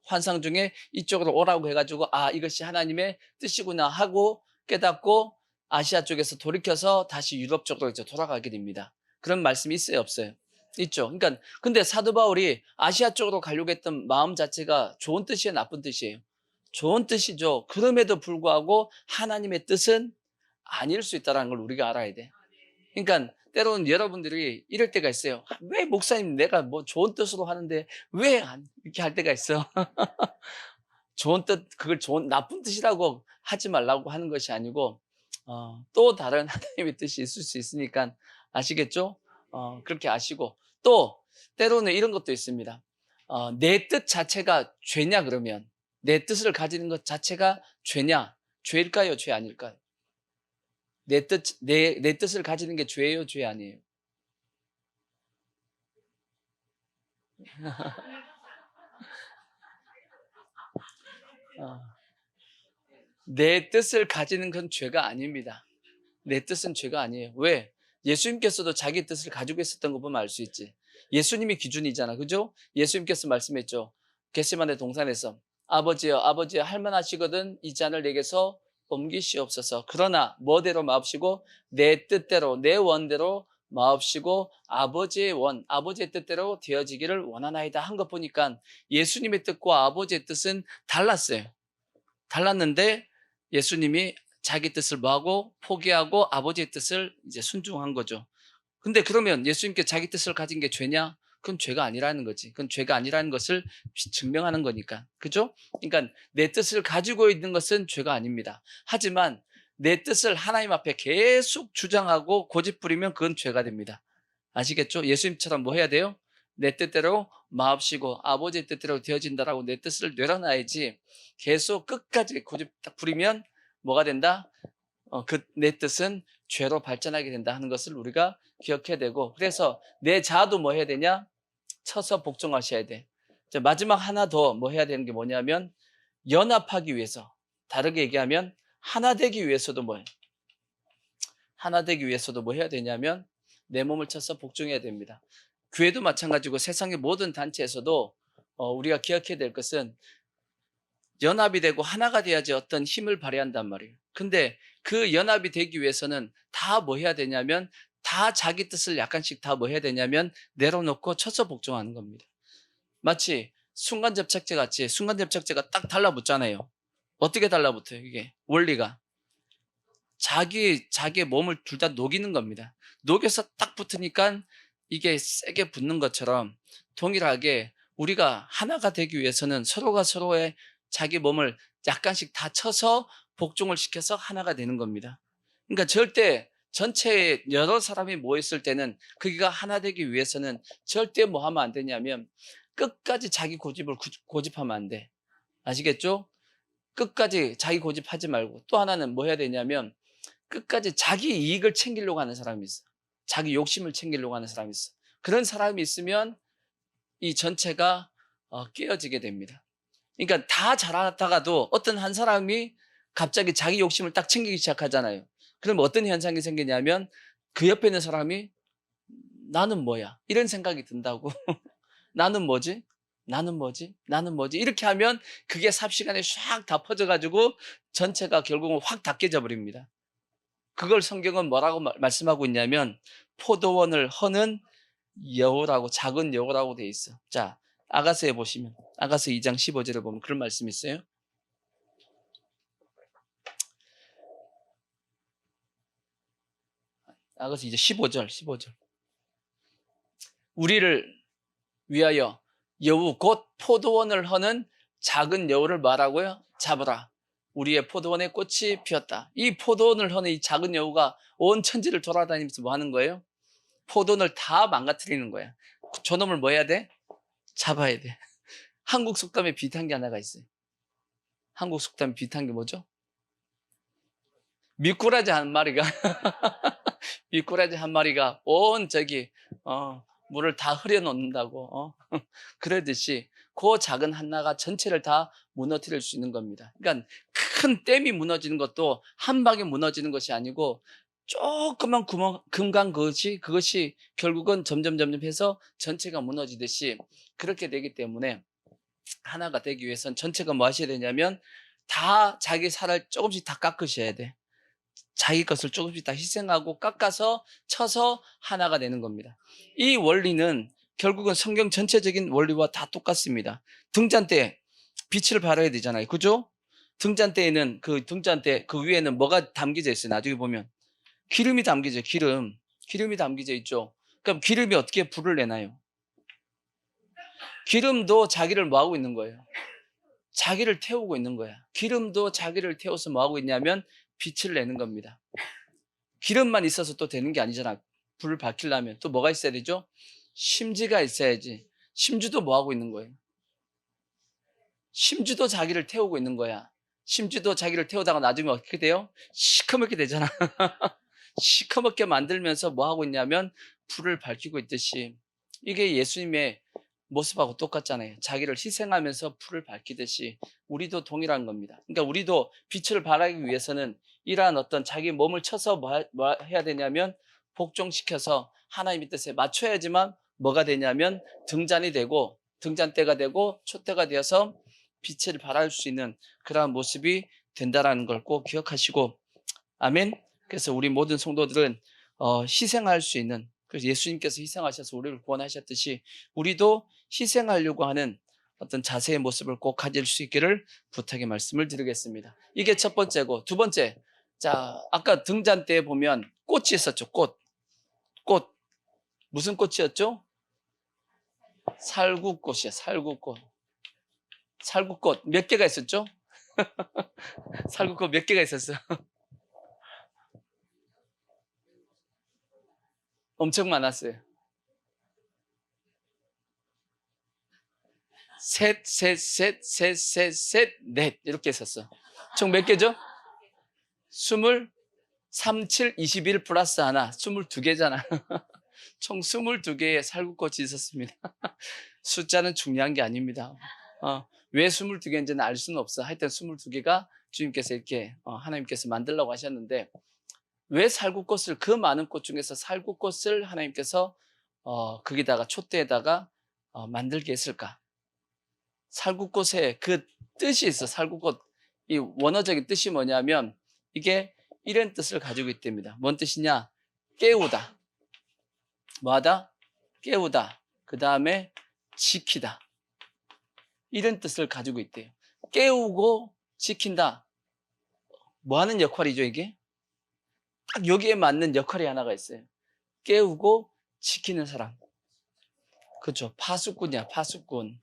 환상 중에 이쪽으로 오라고 해가지고, 아, 이것이 하나님의 뜻이구나 하고 깨닫고 아시아 쪽에서 돌이켜서 다시 유럽 쪽으로 이제 돌아가게 됩니다. 그런 말씀이 있어요, 없어요? 있죠. 그러니까 근데 사도 바울이 아시아 쪽으로 가려고 했던 마음 자체가 좋은 뜻이에요, 나쁜 뜻이에요? 좋은 뜻이죠. 그럼에도 불구하고 하나님의 뜻은 아닐 수 있다는 걸 우리가 알아야 돼. 그러니까 때로는 여러분들이 이럴 때가 있어요. 왜 목사님, 내가 뭐 좋은 뜻으로 하는데 왜 이렇게 할 때가 있어. 좋은 뜻, 그걸 나쁜 뜻이라고 하지 말라고 하는 것이 아니고, 또 다른 하나님의 뜻이 있을 수 있으니까, 아시겠죠? 그렇게 아시고, 또 때로는 이런 것도 있습니다. 내 뜻 자체가 죄냐 그러면, 내 뜻을 가지는 것 자체가 죄냐? 죄일까요, 죄 아닐까요? 내 뜻을 가지는 게 죄예요, 죄 아니에요? 어, 내 뜻을 가지는 건 죄가 아닙니다. 내 뜻은 죄가 아니에요. 왜? 예수님께서도 자기 뜻을 가지고 있었던 거 보면 알 수 있지. 예수님이 기준이잖아. 그죠? 예수님께서 말씀했죠. 겟세마네 동산에서 아버지여, 아버지여, 할만하시거든 이 잔을 내게서 옮기시옵소서. 그러나 뭐대로 마옵시고 내 뜻대로, 내 원대로 마옵시고 아버지의 원, 아버지의 뜻대로 되어지기를 원하나이다 한 것 보니까 예수님의 뜻과 아버지의 뜻은 달랐어요. 달랐는데 예수님이 자기 뜻을 뭐하고 포기하고 아버지의 뜻을 이제 순종한 거죠. 근데 그러면 예수님께 자기 뜻을 가진 게 죄냐? 그건 죄가 아니라는 거지. 그건 죄가 아니라는 것을 증명하는 거니까. 그죠? 그러니까 내 뜻을 가지고 있는 것은 죄가 아닙니다. 하지만 내 뜻을 하나님 앞에 계속 주장하고 고집부리면 그건 죄가 됩니다. 아시겠죠? 예수님처럼 뭐 해야 돼요? 내 뜻대로 마옵시고 아버지의 뜻대로 되어진다라고 내 뜻을 내려놔야지, 계속 끝까지 고집 딱 부리면 뭐가 된다? 내 뜻은 죄로 발전하게 된다 하는 것을 우리가 기억해야 되고, 그래서 내 자아도 뭐 해야 되냐? 쳐서 복종하셔야 돼. 자, 마지막 하나 더 뭐 해야 되는 게 뭐냐면 연합하기 위해서, 다르게 얘기하면 하나 되기 위해서도 하나 되기 위해서도 뭐 해야 되냐면 내 몸을 쳐서 복종해야 됩니다. 교회도 마찬가지고 세상의 모든 단체에서도 우리가 기억해야 될 것은 연합이 되고 하나가 돼야지 어떤 힘을 발휘한단 말이에요. 근데 그 연합이 되기 위해서는 다 뭐 해야 되냐면 다 자기 뜻을 약간씩 다 뭐 해야 되냐면 내려놓고 쳐서 복종하는 겁니다. 마치 순간접착제 같이 순간접착제가 딱 달라붙잖아요. 어떻게 달라붙어요? 이게 원리가 자기의 몸을 둘 다 녹이는 겁니다. 녹여서 딱 붙으니까 이게 세게 붙는 것처럼 동일하게 우리가 하나가 되기 위해서는 서로가 서로의 자기 몸을 약간씩 다 쳐서 복종을 시켜서 하나가 되는 겁니다. 그러니까 절대 전체에 여러 사람이 모였을 때는 그게 하나 되기 위해서는 절대 뭐 하면 안 되냐면 끝까지 자기 고집을 고집하면 안 돼. 아시겠죠? 끝까지 자기 고집하지 말고, 또 하나는 뭐 해야 되냐면 끝까지 자기 이익을 챙기려고 하는 사람이 있어. 자기 욕심을 챙기려고 하는 사람이 있어. 그런 사람이 있으면 이 전체가 깨어지게 됩니다. 그러니까 다 잘하다가도 어떤 한 사람이 갑자기 자기 욕심을 딱 챙기기 시작하잖아요. 그럼 어떤 현상이 생기냐면 그 옆에 있는 사람이 나는 뭐야? 이런 생각이 든다고. 나는 뭐지? 나는 뭐지? 나는 뭐지? 이렇게 하면 그게 삽시간에 샥 다 퍼져가지고 전체가 결국은 확 다 깨져 버립니다. 그걸 성경은 뭐라고 말씀하고 있냐면 포도원을 허는 여호라고, 작은 여호라고 돼 있어. 자, 아가서에 보시면, 아가서 2장 15절에 보면 그런 말씀이 있어요. 아가서 이제 15절. 우리를 위하여 여우 곧 포도원을 허는 작은 여우를 말하고요, 잡으라. 우리의 포도원에 꽃이 피었다. 이 포도원을 허는 이 작은 여우가 온 천지를 돌아다니면서 뭐 하는 거예요? 포도원을 다 망가뜨리는 거야. 저놈을 뭐 해야 돼? 잡아야 돼. 한국 속담에 비슷한 게 하나가 있어요. 한국 속담에 비슷한 게 뭐죠? 미꾸라지 한 마리가 미꾸라지 한 마리가 온 물을 다 흐려놓는다고 그러듯이 그 작은 하나가 전체를 다 무너뜨릴 수 있는 겁니다. 그러니까 큰 댐이 무너지는 것도 한 방에 무너지는 것이 아니고 조그만 금강 그것이 결국은 점점 해서 전체가 무너지듯이 그렇게 되기 때문에 하나가 되기 위해서는 전체가 뭐 하셔야 되냐면 다 자기 살을 조금씩 다 깎으셔야 돼. 자기 것을 조금씩 다 희생하고 깎아서 쳐서 하나가 되는 겁니다. 이 원리는 결국은 성경 전체적인 원리와 다 똑같습니다. 등잔 때 빛을 발해야 되잖아요. 그죠? 등잔 때에는 등잔대 그 위에는 뭐가 담겨져 있어요. 나중에 보면 기름이 담겨져. 기름이 담겨져 있죠. 그럼 기름이 어떻게 불을 내나요? 기름도 자기를 뭐 하고 있는 거예요? 자기를 태우고 있는 거야. 기름도 자기를 태워서 뭐 하고 있냐면 빛을 내는 겁니다. 기름만 있어서 또 되는 게 아니잖아. 불을 밝히려면 또 뭐가 있어야 되죠? 심지가 있어야지. 심지도 뭐 하고 있는 거예요? 심지도 자기를 태우고 있는 거야. 심지도 자기를 태우다가 나중에 어떻게 돼요? 시커멓게 되잖아. 시커멓게 만들면서 뭐 하고 있냐면 불을 밝히고 있듯이 이게 예수님의 모습하고 똑같잖아요. 자기를 희생하면서 불을 밝히듯이 우리도 동일한 겁니다. 그러니까 우리도 빛을 발하기 위해서는 이러한 어떤 자기 몸을 쳐서 뭐 해야 되냐면 복종시켜서 하나님의 뜻에 맞춰야지만 뭐가 되냐면 등잔대가 되고 촛대가 되어서 빛을 발할 수 있는 그러한 모습이 된다라는 걸 꼭 기억하시고, 아멘. 그래서 우리 모든 성도들은 희생할 수 있는, 그래서 예수님께서 희생하셔서 우리를 구원하셨듯이 우리도 희생하려고 하는 어떤 자세의 모습을 꼭 가질 수 있기를 부탁의 말씀을 드리겠습니다. 이게 첫 번째고, 두 번째, 자, 아까 등잔대에 보면 꽃이 있었죠. 꽃. 무슨 꽃이었죠? 살구꽃이야. 살구꽃 몇 개가 있었죠? 살구꽃 몇 개가 있었어? 엄청 많았어요. 넷 이렇게 있었어. 총 몇 개죠? 21 플러스 하나 22개잖아. 총 22개의 살구꽃이 있었습니다. 숫자는 중요한 게 아닙니다. 왜 22개인지는 알 수는 없어. 하여튼 22개가 주님께서 이렇게 하나님께서 만들라고 하셨는데, 왜 살구꽃을, 그 많은 꽃 중에서 살구꽃을 하나님께서 거기다가 촛대에다가 만들게 했을까? 살구꽃에 그 뜻이 있어. 살구꽃 이 원어적인 뜻이 뭐냐면 이게 이런 뜻을 가지고 있답니다. 뭔 뜻이냐? 깨우다. 뭐하다? 깨우다. 그 다음에 지키다. 이런 뜻을 가지고 있대요. 깨우고 지킨다. 뭐 하는 역할이죠, 이게? 딱 여기에 맞는 역할이 하나가 있어요. 깨우고 지키는 사람. 그렇죠. 파수꾼이야, 파수꾼.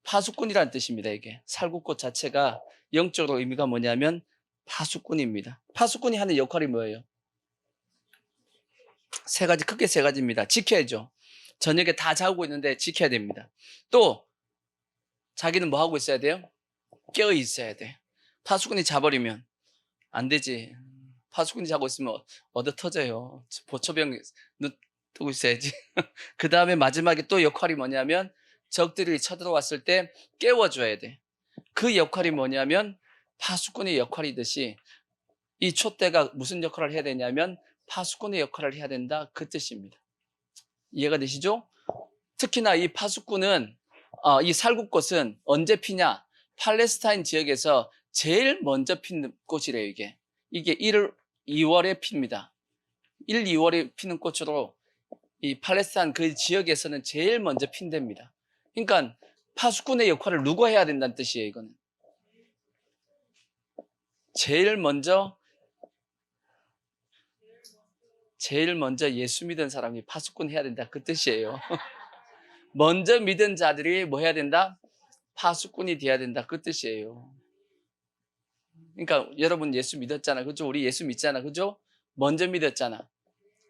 파수꾼이라는 뜻입니다, 이게. 살구꽃 자체가 영적으로 의미가 뭐냐면 파수꾼입니다. 파수꾼이 하는 역할이 뭐예요? 크게 세 가지입니다. 지켜야죠. 저녁에 다 자고 있는데 지켜야 됩니다. 또 자기는 뭐 하고 있어야 돼요? 깨어 있어야 돼. 파수꾼이 자버리면 안 되지. 파수꾼이 자고 있으면 얻어 터져요. 보초병 눈 뜨고 있어야지. 그 다음에 마지막에 또 역할이 뭐냐면 적들이 쳐들어왔을 때 깨워줘야 돼. 그 역할이 뭐냐면 파수꾼의 역할이듯이 이 촛대가 무슨 역할을 해야 되냐면 파수꾼의 역할을 해야 된다, 그 뜻입니다. 이해가 되시죠? 특히나 이 파수꾼은 이 살구꽃은 언제 피냐? 팔레스타인 지역에서 제일 먼저 피는 꽃이래요, 이게. 이게 1월, 2월에 핍니다. 1, 2월에 피는 꽃으로 이 팔레스타인 그 지역에서는 제일 먼저 핀답니다. 그러니까 파수꾼의 역할을 누가 해야 된다는 뜻이에요, 이거는. 제일 먼저 예수 믿은 사람이 파수꾼 해야 된다, 그 뜻이에요. 먼저 믿은 자들이 뭐 해야 된다? 파수꾼이 돼야 된다, 그 뜻이에요. 그러니까 여러분 예수 믿었잖아, 그죠? 우리 예수 믿잖아, 그죠? 먼저 믿었잖아.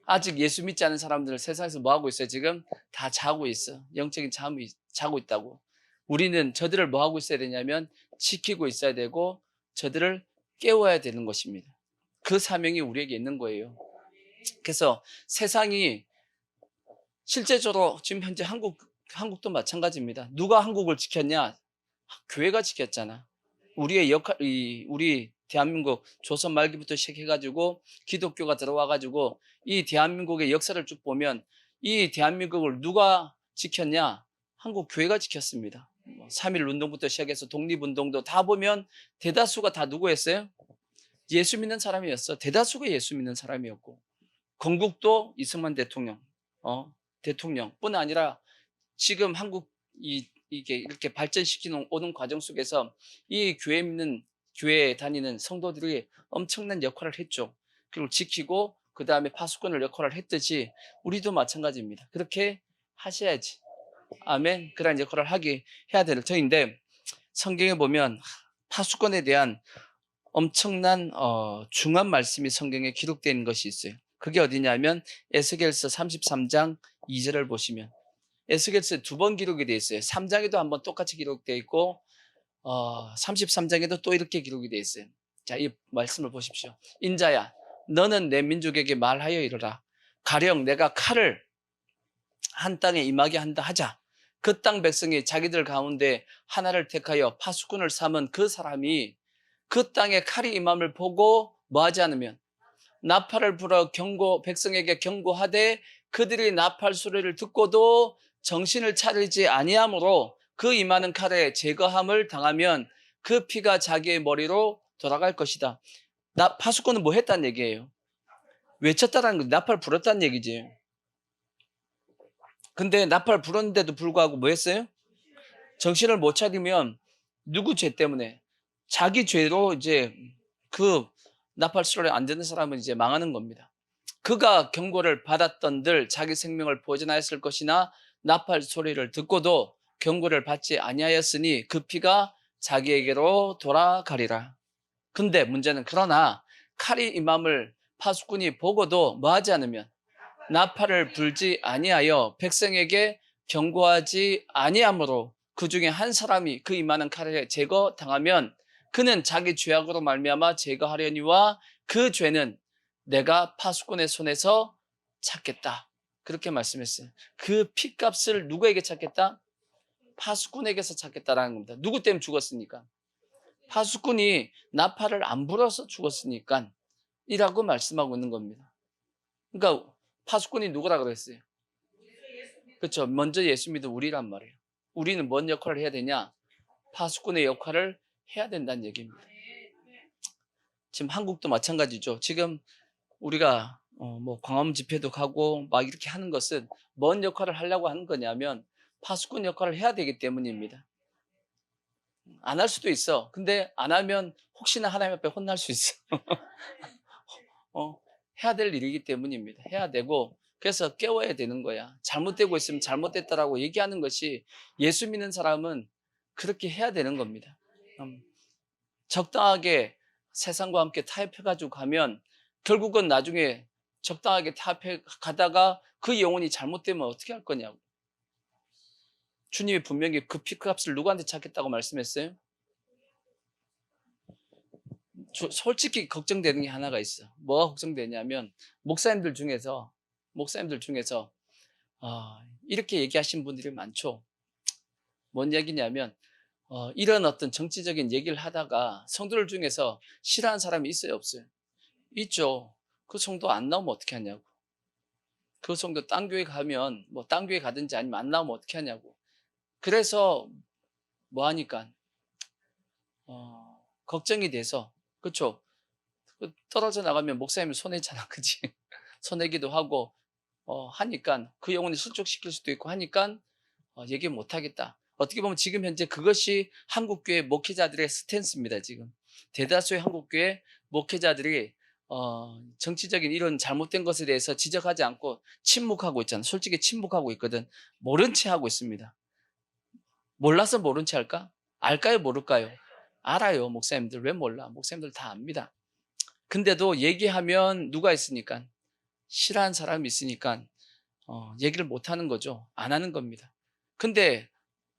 아직 예수 믿지 않은 사람들은 세상에서 뭐 하고 있어요? 지금 다 자고 있어. 영적인 잠이 자고 있다고. 우리는 저들을 뭐 하고 있어야 되냐면 지키고 있어야 되고 저들을 깨워야 되는 것입니다. 그 사명이 우리에게 있는 거예요. 그래서 세상이 실제적으로 지금 현재 한국도 마찬가지입니다. 누가 한국을 지켰냐? 교회가 지켰잖아. 우리의 우리 대한민국 조선 말기부터 시작해가지고 기독교가 들어와가지고 이 대한민국의 역사를 쭉 보면 이 대한민국을 누가 지켰냐? 한국 교회가 지켰습니다. 3.1 운동부터 시작해서 독립운동도 다 보면 대다수가 다 누구였어요? 예수 믿는 사람이었어. 대다수가 예수 믿는 사람이었고 건국도 이승만 대통령뿐 아니라 지금 이게 이렇게 발전시키는 오는 과정 속에서 이 교회에 다니는 성도들이 엄청난 역할을 했죠. 그리고 지키고 그 다음에 파수꾼을 역할을 했듯이 우리도 마찬가지입니다. 그렇게 하셔야지. 아멘. 그런 역할을 해야 될 터인데 성경에 보면 파수꾼에 대한 엄청난 중요한 말씀이 성경에 기록된 것이 있어요. 그게 어디냐면 에스겔서 33장 2절을 보시면 에스겔서에 2번 기록이 되어 있어요. 3장에도 한번 똑같이 기록되어 있고 33장에도 또 이렇게 기록이 되어 있어요. 자, 이 말씀을 보십시오. 인자야, 너는 내 민족에게 말하여 이르라. 가령 내가 칼을 한 땅에 임하게 한다 하자. 그 땅 백성이 자기들 가운데 하나를 택하여 파수꾼을 삼은 그 사람이 그 땅에 칼이 임함을 보고 뭐하지 않으면 나팔을 불어 백성에게 경고하되 그들이 나팔 소리를 듣고도 정신을 차리지 아니하므로 그 임하는 칼에 제거함을 당하면 그 피가 자기의 머리로 돌아갈 것이다. 파수꾼은 뭐 했다는 얘기예요? 외쳤다라는 거, 나팔 불었다는 얘기지. 근데 나팔 불었는데도 불구하고 뭐 했어요? 정신을 못 차리면 누구 죄 때문에? 자기 죄로 이제 그 나팔 소리를 안 듣는 사람은 이제 망하는 겁니다. 그가 경고를 받았던들 자기 생명을 보존하였을 것이나 나팔 소리를 듣고도 경고를 받지 아니하였으니 그 피가 자기에게로 돌아가리라. 근데 문제는 그러나 칼이 임함을 파수꾼이 보고도 뭐하지 않으면 나팔을 불지 아니하여 백성에게 경고하지 아니하므로 그 중에 한 사람이 그 임하는 칼에 제거당하면 그는 자기 죄악으로 말미암아 제거하려니와 그 죄는 내가 파수꾼의 손에서 찾겠다. 그렇게 말씀했어요. 그 피값을 누구에게 찾겠다? 파수꾼에게서 찾겠다라는 겁니다. 누구 때문에 죽었으니까? 파수꾼이 나팔을 안 불어서 죽었으니까 이라고 말씀하고 있는 겁니다. 그러니까 파수꾼이 누구라 그랬어요? 그렇죠. 먼저 예수 믿은 우리란 말이에요. 우리는 뭔 역할을 해야 되냐? 파수꾼의 역할을 해야 된다는 얘기입니다. 지금 한국도 마찬가지죠. 지금 우리가 뭐 광화문 집회도 가고 막 이렇게 하는 것은 뭔 역할을 하려고 하는 거냐면 파수꾼 역할을 해야 되기 때문입니다. 안 할 수도 있어. 근데 안 하면 혹시나 하나님 앞에 혼날 수 있어. 해야 될 일이기 때문입니다. 해야 되고 그래서 깨워야 되는 거야. 잘못되고 있으면 잘못됐다라고 얘기하는 것이 예수 믿는 사람은 그렇게 해야 되는 겁니다. 적당하게 세상과 함께 타협해가지고 가면 결국은 나중에 적당하게 타협해 가다가 그 영혼이 잘못되면 어떻게 할 거냐고. 주님이 분명히 그 피값을 누구한테 찾겠다고 말씀했어요? 솔직히 걱정되는 게 하나가 있어. 뭐가 걱정되냐면 목사님들 중에서 이렇게 얘기하신 분들이 많죠. 뭔 얘기냐면 이런 어떤 정치적인 얘기를 하다가 성도들 중에서 싫어하는 사람이 있어요, 없어요? 있죠. 그 성도 안 나오면 어떻게 하냐고. 그 성도 딴 교회 가면 뭐 딴 교회 가든지 아니면 안 나오면 어떻게 하냐고. 그래서 뭐 하니까 걱정이 돼서. 그렇죠? 떨어져 나가면 목사님이 손해잖아. 그치? 손해기도 하고 하니까 그 영혼을 실족시킬 수도 있고 하니까 얘기 못 하겠다. 어떻게 보면 지금 현재 그것이 한국교회 목회자들의 스탠스입니다. 지금 대다수의 한국교회 목회자들이 정치적인 이런 잘못된 것에 대해서 지적하지 않고 침묵하고 있잖아. 솔직히 침묵하고 있거든. 모른 채 하고 있습니다. 몰라서 모른 채 할까? 알까요? 모를까요? 알아요. 목사님들. 왜 몰라? 목사님들 다 압니다. 근데도 얘기하면 누가 있으니까, 싫어하는 사람이 있으니까 얘기를 못 하는 거죠. 안 하는 겁니다. 근데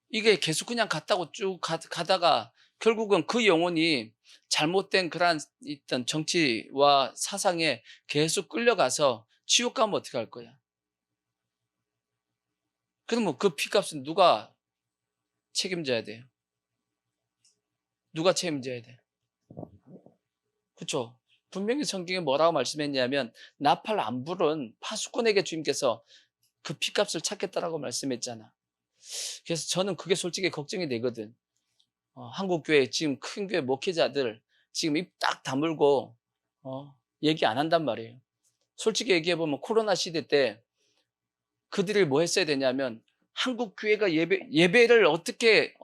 이게 계속 그냥 갔다고 쭉 가다가 결국은 그 영혼이 잘못된 그러한 있던 정치와 사상에 계속 끌려가서 지옥 가면 어떻게 할 거야? 그러면 그 피값은 누가 책임져야 돼요? 누가 책임져야 돼? 그렇죠? 분명히 성경에 뭐라고 말씀했냐면 나팔 안 불은 파수꾼에게 주님께서 그 피값을 찾겠다라고 말씀했잖아. 그래서 저는 그게 솔직히 걱정이 되거든. 한국교회 지금 큰 교회 목회자들 지금 입 딱 다물고 얘기 안 한단 말이에요. 솔직히 얘기해보면 코로나 시대 때 그들이 뭐 했어야 되냐면 한국교회가 예배를 어떻게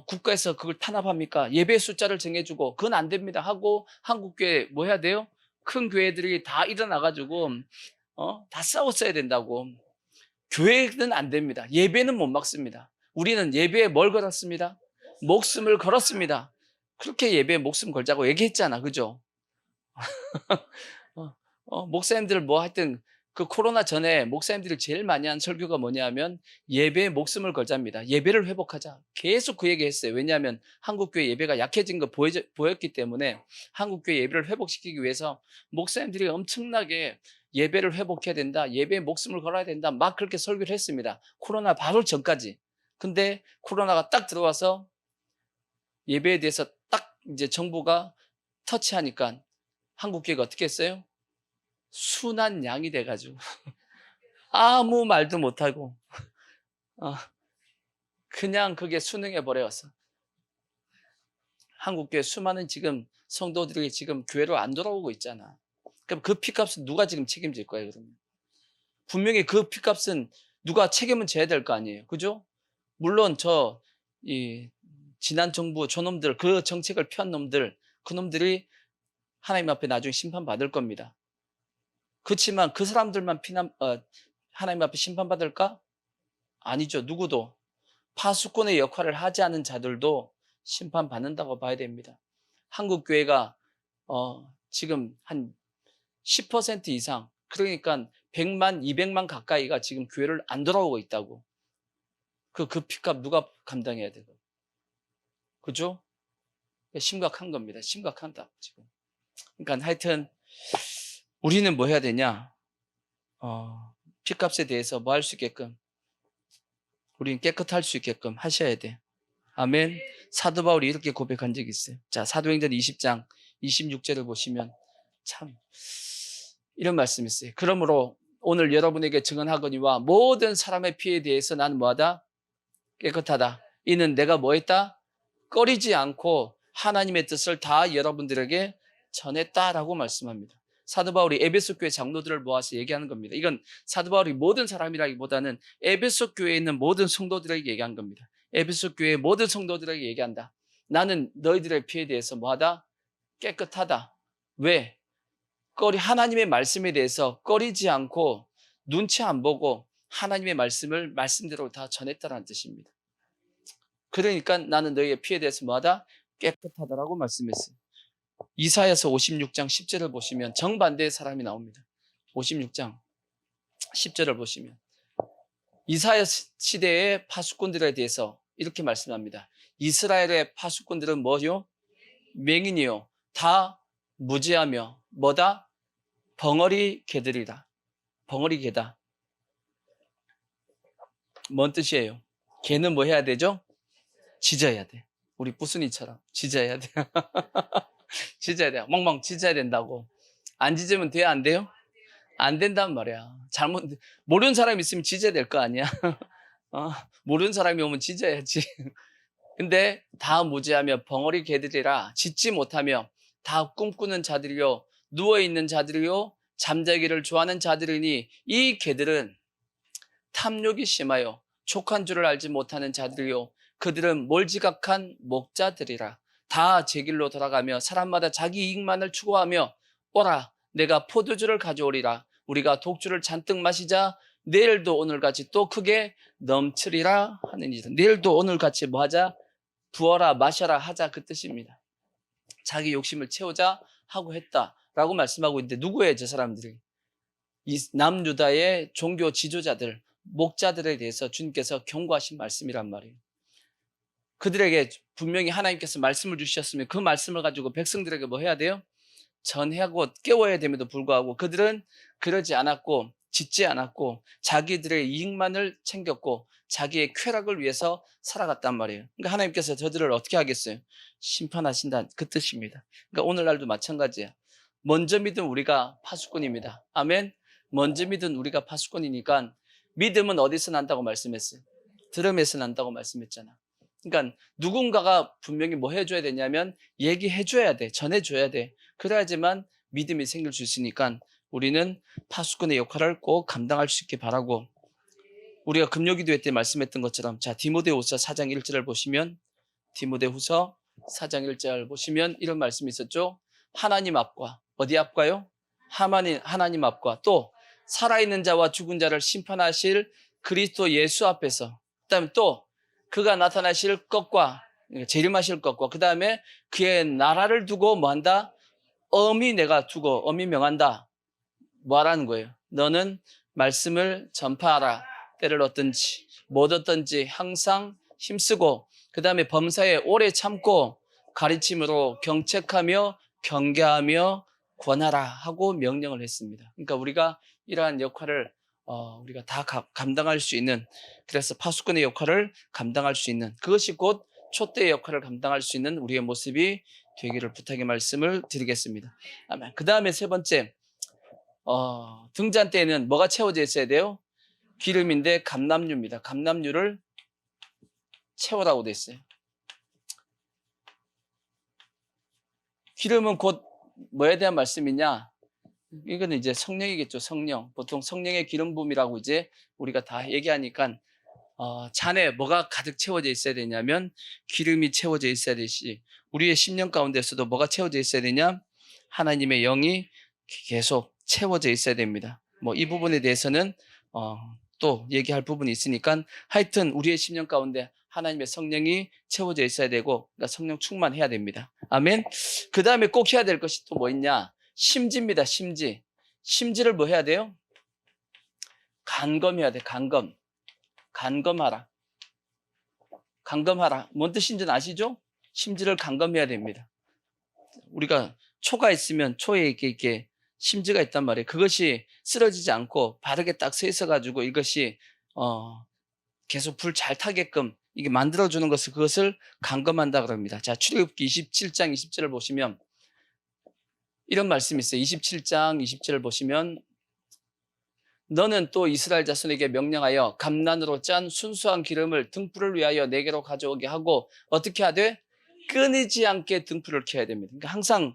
국가에서 그걸 탄압합니까? 예배 숫자를 정해주고 그건 안 됩니다 하고 한국교회 뭐 해야 돼요? 큰 교회들이 다 일어나가지고 다 싸웠어야 된다고. 교회는 안 됩니다. 예배는 못 막습니다. 우리는 예배에 뭘 걸었습니다? 목숨을 걸었습니다. 그렇게 예배에 목숨 걸자고 얘기했잖아. 그죠? 목사님들 뭐 하여튼 그 코로나 전에 목사님들이 제일 많이 한 설교가 뭐냐면 예배에 목숨을 걸자입니다. 예배를 회복하자. 계속 그 얘기 했어요. 왜냐하면 한국교회 예배가 약해진 거 보였기 때문에 한국교회 예배를 회복시키기 위해서 목사님들이 엄청나게 예배를 회복해야 된다. 예배에 목숨을 걸어야 된다. 막 그렇게 설교를 했습니다. 코로나 바로 전까지. 근데 코로나가 딱 들어와서 예배에 대해서 딱 이제 정부가 터치하니까 한국교회가 어떻게 했어요? 순한 양이 돼가지고 아무 말도 못하고 그냥 그게 순응해 버렸어. 한국교회 수많은 지금 성도들이 지금 교회로 안 돌아오고 있잖아. 그럼 그 피값은 누가 지금 책임질 거예요? 그러면 분명히 그 피값은 누가 책임은 져야 될 거 아니에요. 그죠? 물론 이 지난 정부 저놈들 그 정책을 편 놈들 그 놈들이 하나님 앞에 나중에 심판받을 겁니다. 그렇지만 그 사람들만 하나님 앞에 심판받을까? 아니죠. 누구도. 파수꾼의 역할을 하지 않은 자들도 심판받는다고 봐야 됩니다. 한국교회가 지금 한 10% 이상, 그러니까 100만, 200만 가까이가 지금 교회를 안 돌아오고 있다고. 그 피값 누가 감당해야 되고. 그죠? 심각한 겁니다. 심각한다, 지금. 그러니까 하여튼 우리는 뭐 해야 되냐? 피값에 대해서 뭐 할 수 있게끔 우리는 깨끗할 수 있게끔 하셔야 돼. 아멘. 사도 바울이 이렇게 고백한 적이 있어요. 자, 사도행전 20장 26절을 보시면 참 이런 말씀이 있어요. 그러므로 오늘 여러분에게 증언하거니와 모든 사람의 피에 대해서 나는 뭐하다? 깨끗하다. 이는 내가 뭐 했다? 꺼리지 않고 하나님의 뜻을 다 여러분들에게 전했다라고 말씀합니다. 사도 바울이 에베소 교회 장로들을 모아서 얘기하는 겁니다. 이건 사도 바울이 모든 사람이라기보다는 에베소 교회에 있는 모든 성도들에게 얘기한 겁니다. 에베소 교회의 모든 성도들에게 얘기한다. 나는 너희들의 피에 대해서 뭐하다? 깨끗하다. 왜? 하나님의 말씀에 대해서 꺼리지 않고 눈치 안 보고 하나님의 말씀을 말씀대로 다 전했다는 뜻입니다. 그러니까 나는 너희의 피에 대해서 뭐하다? 깨끗하다라고 말씀했어요. 이사야서 56장 10절을 보시면 정반대의 사람이 나옵니다. 56장 10절을 보시면 이사야 시대의 파수꾼들에 대해서 이렇게 말씀합니다. 이스라엘의 파수꾼들은 뭐요? 맹인이요. 다 무지하며 뭐다? 벙어리 개들이다. 벙어리 개다. 뭔 뜻이에요? 개는 뭐 해야 되죠? 짖어야 돼. 우리 뿌순이처럼 짖어야 돼. 짖어야 돼. 멍멍 짖어야 된다고. 안 짖으면 돼요? 안 돼요? 안 된단 말이야. 모르는 사람이 있으면 짖어야 될 거 아니야. 모르는 사람이 오면 짖어야지. 근데 다 무지하며 벙어리 개들이라 짖지 못하며 다 꿈꾸는 자들이요 누워있는 자들이요 잠자기를 좋아하는 자들이니 이 개들은 탐욕이 심하여 족한 줄을 알지 못하는 자들이요 그들은 몰지각한 목자들이라. 다 제 길로 돌아가며 사람마다 자기 이익만을 추구하며 오라 내가 포도주를 가져오리라. 우리가 독주를 잔뜩 마시자 내일도 오늘같이 또 크게 넘치리라 하느니라. 내일도 오늘같이 뭐 하자? 부어라 마셔라 하자 그 뜻입니다. 자기 욕심을 채우자 하고 했다라고 말씀하고 있는데 누구예요 저 사람들이? 이 남유다의 종교 지도자들 목자들에 대해서 주님께서 경고하신 말씀이란 말이에요. 그들에게 분명히 하나님께서 말씀을 주셨으면 그 말씀을 가지고 백성들에게 뭐 해야 돼요? 전하고 깨워야 됨에도 불구하고 그들은 그러지 않았고 짓지 않았고 자기들의 이익만을 챙겼고 자기의 쾌락을 위해서 살아갔단 말이에요. 그러니까 하나님께서 저들을 어떻게 하겠어요? 심판하신다는 그 뜻입니다. 그러니까 오늘날도 마찬가지야. 먼저 믿은 우리가 파수꾼입니다. 아멘. 먼저 믿은 우리가 파수꾼이니까 믿음은 어디서 난다고 말씀했어요? 들음에서 난다고 말씀했잖아. 그러니까 누군가가 분명히 뭐 해줘야 되냐면 얘기해줘야 돼. 전해줘야 돼. 그래야지만 믿음이 생길 수 있으니까 우리는 파수꾼의 역할을 꼭 감당할 수 있게 바라고 우리가 금요기도회 때 말씀했던 것처럼 자 디모데후서 4장 1절을 보시면 디모데후서 4장 1절 보시면 이런 말씀이 있었죠. 하나님 앞과 어디 앞과요? 하나님 앞과 또 살아있는 자와 죽은 자를 심판하실 그리스도 예수 앞에서 그다음에 또 그가 나타나실 것과 재림하실 것과 그 다음에 그의 나라를 두고 뭐한다? 엄히 내가 두고 엄히 명한다. 뭐하라는 거예요? 너는 말씀을 전파하라. 때를 얻든지 못 얻든지 항상 힘쓰고 그 다음에 범사에 오래 참고 가르침으로 경책하며 경계하며 권하라 하고 명령을 했습니다. 그러니까 우리가 이러한 역할을 우리가 다 감당할 수 있는 그래서 파수꾼의 역할을 감당할 수 있는 그것이 곧 촛대의 역할을 감당할 수 있는 우리의 모습이 되기를 부탁의 말씀을 드리겠습니다. 아멘. 그 다음에 세 번째 등잔 때에는 뭐가 채워져 있어야 돼요? 기름인데 감람유입니다. 감람유를 채우라고 돼 있어요. 기름은 곧 뭐에 대한 말씀이냐? 이거는 이제 성령이겠죠. 성령. 보통 성령의 기름 부음이라고 이제 우리가 다 얘기하니까 잔에 뭐가 가득 채워져 있어야 되냐면 기름이 채워져 있어야 되시. 우리의 심령 가운데서도 뭐가 채워져 있어야 되냐? 하나님의 영이 계속 채워져 있어야 됩니다. 뭐 이 부분에 대해서는 또 얘기할 부분이 있으니까 하여튼 우리의 심령 가운데 하나님의 성령이 채워져 있어야 되고 그러니까 성령 충만해야 됩니다. 아멘. 그 다음에 꼭 해야 될 것이 또 뭐 있냐? 심지입니다. 심지. 심지를 뭐 해야 돼요? 간검해야 돼. 간검. 간검하라. 간검하라. 뭔 뜻인지는 아시죠? 심지를 간검해야 됩니다. 우리가 초가 있으면 초에 이렇게 심지가 있단 말이에요. 그것이 쓰러지지 않고 바르게 딱 서 있어가지고 이것이 계속 불 잘 타게끔 이게 만들어주는 것을 그것을 간검한다 그럽니다. 자, 출애굽기 27장 20절을 보시면 이런 말씀이 있어요. 27장 20절을 보시면 너는 또 이스라엘 자손에게 명령하여 감난으로 짠 순수한 기름을 등불을 위하여 내게로 가져오게 하고 어떻게 하되 끊이지 않게 등불을 켜야 됩니다. 그러니까 항상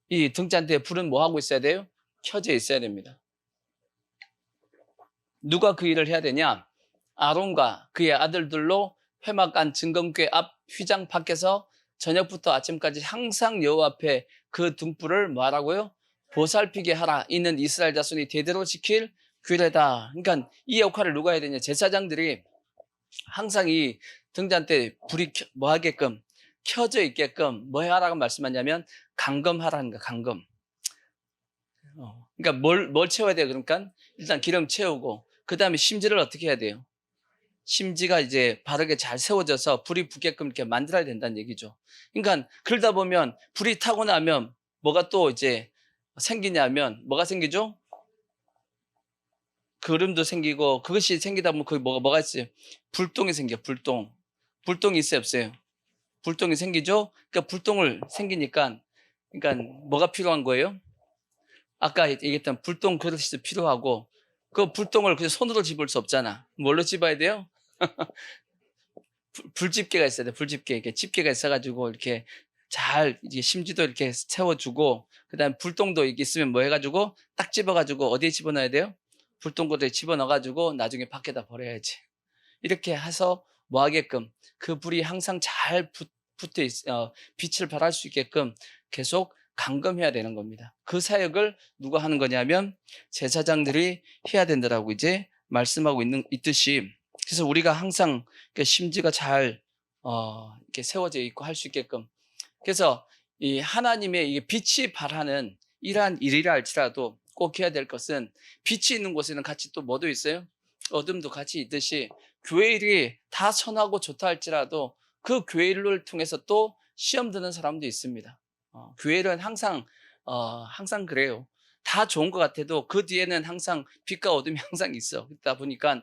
이 등잔대에 불은 뭐 하고 있어야 돼요? 켜져 있어야 됩니다. 누가 그 일을 해야 되냐? 아론과 그의 아들들로 회막 안 증거궤 앞 휘장 밖에서 저녁부터 아침까지 항상 여호와 앞에 그 등불을 뭐 하라고요? 보살피게 하라. 이는 이스라엘 자손이 대대로 지킬 규례다. 그러니까 이 역할을 누가 해야 되냐? 제사장들이 항상 이 등잔대 불이 뭐 하게끔 켜져 있게끔 뭐 하라고 말씀하냐면 감검하라는 거야. 감검. 그러니까 뭘 채워야 돼요? 그러니까 일단 기름 채우고 그 다음에 심지를 어떻게 해야 돼요? 심지가 이제 바르게 잘 세워져서 불이 붙게끔 이렇게 만들어야 된다는 얘기죠. 그러니까 그러다 보면 불이 타고 나면 뭐가 또 이제 생기냐면 뭐가 생기죠? 그름도 생기고 그것이 생기다 보면 거기 뭐가 있어요? 불똥이 생겨. 불똥이 있어요 없어요? 불똥이 생기죠. 그러니까 불똥을 생기니까 그러니까 뭐가 필요한 거예요? 아까 얘기했던 불똥 그릇이 필요하고 그 불똥을 그냥 손으로 집을 수 없잖아. 뭘로 집어야 돼요? 불집게가 있어야 돼. 불집게. 이렇게 집게가 있어가지고 이렇게 잘 이제 심지도 이렇게 세워주고, 그다음에 불똥도 이게 있으면 뭐 해가지고 딱 집어가지고 어디에 집어넣어야 돼요? 불똥고에 집어넣어가지고 나중에 밖에다 버려야지. 이렇게 해서 뭐 하게끔 그 불이 항상 잘 붙어 빛을 발할 수 있게끔 계속 감금해야 되는 겁니다. 그 사역을 누가 하는 거냐면 제사장들이 해야 된다라고 이제 말씀하고 있듯이, 그래서 우리가 항상 심지가 잘 이렇게 세워져 있고 할 수 있게끔, 그래서 이 하나님의 이 빛이 발하는 이러한 일이라 할지라도 꼭 해야 될 것은, 빛이 있는 곳에는 같이 또 뭐도 있어요? 어둠도 같이 있듯이 교회 일이 다 선하고 좋다 할지라도 그 교회 일을 통해서 또 시험 드는 사람도 있습니다. 교회 일은 항상 그래요. 다 좋은 것 같아도 그 뒤에는 항상 빛과 어둠이 항상 있어. 그러다 보니까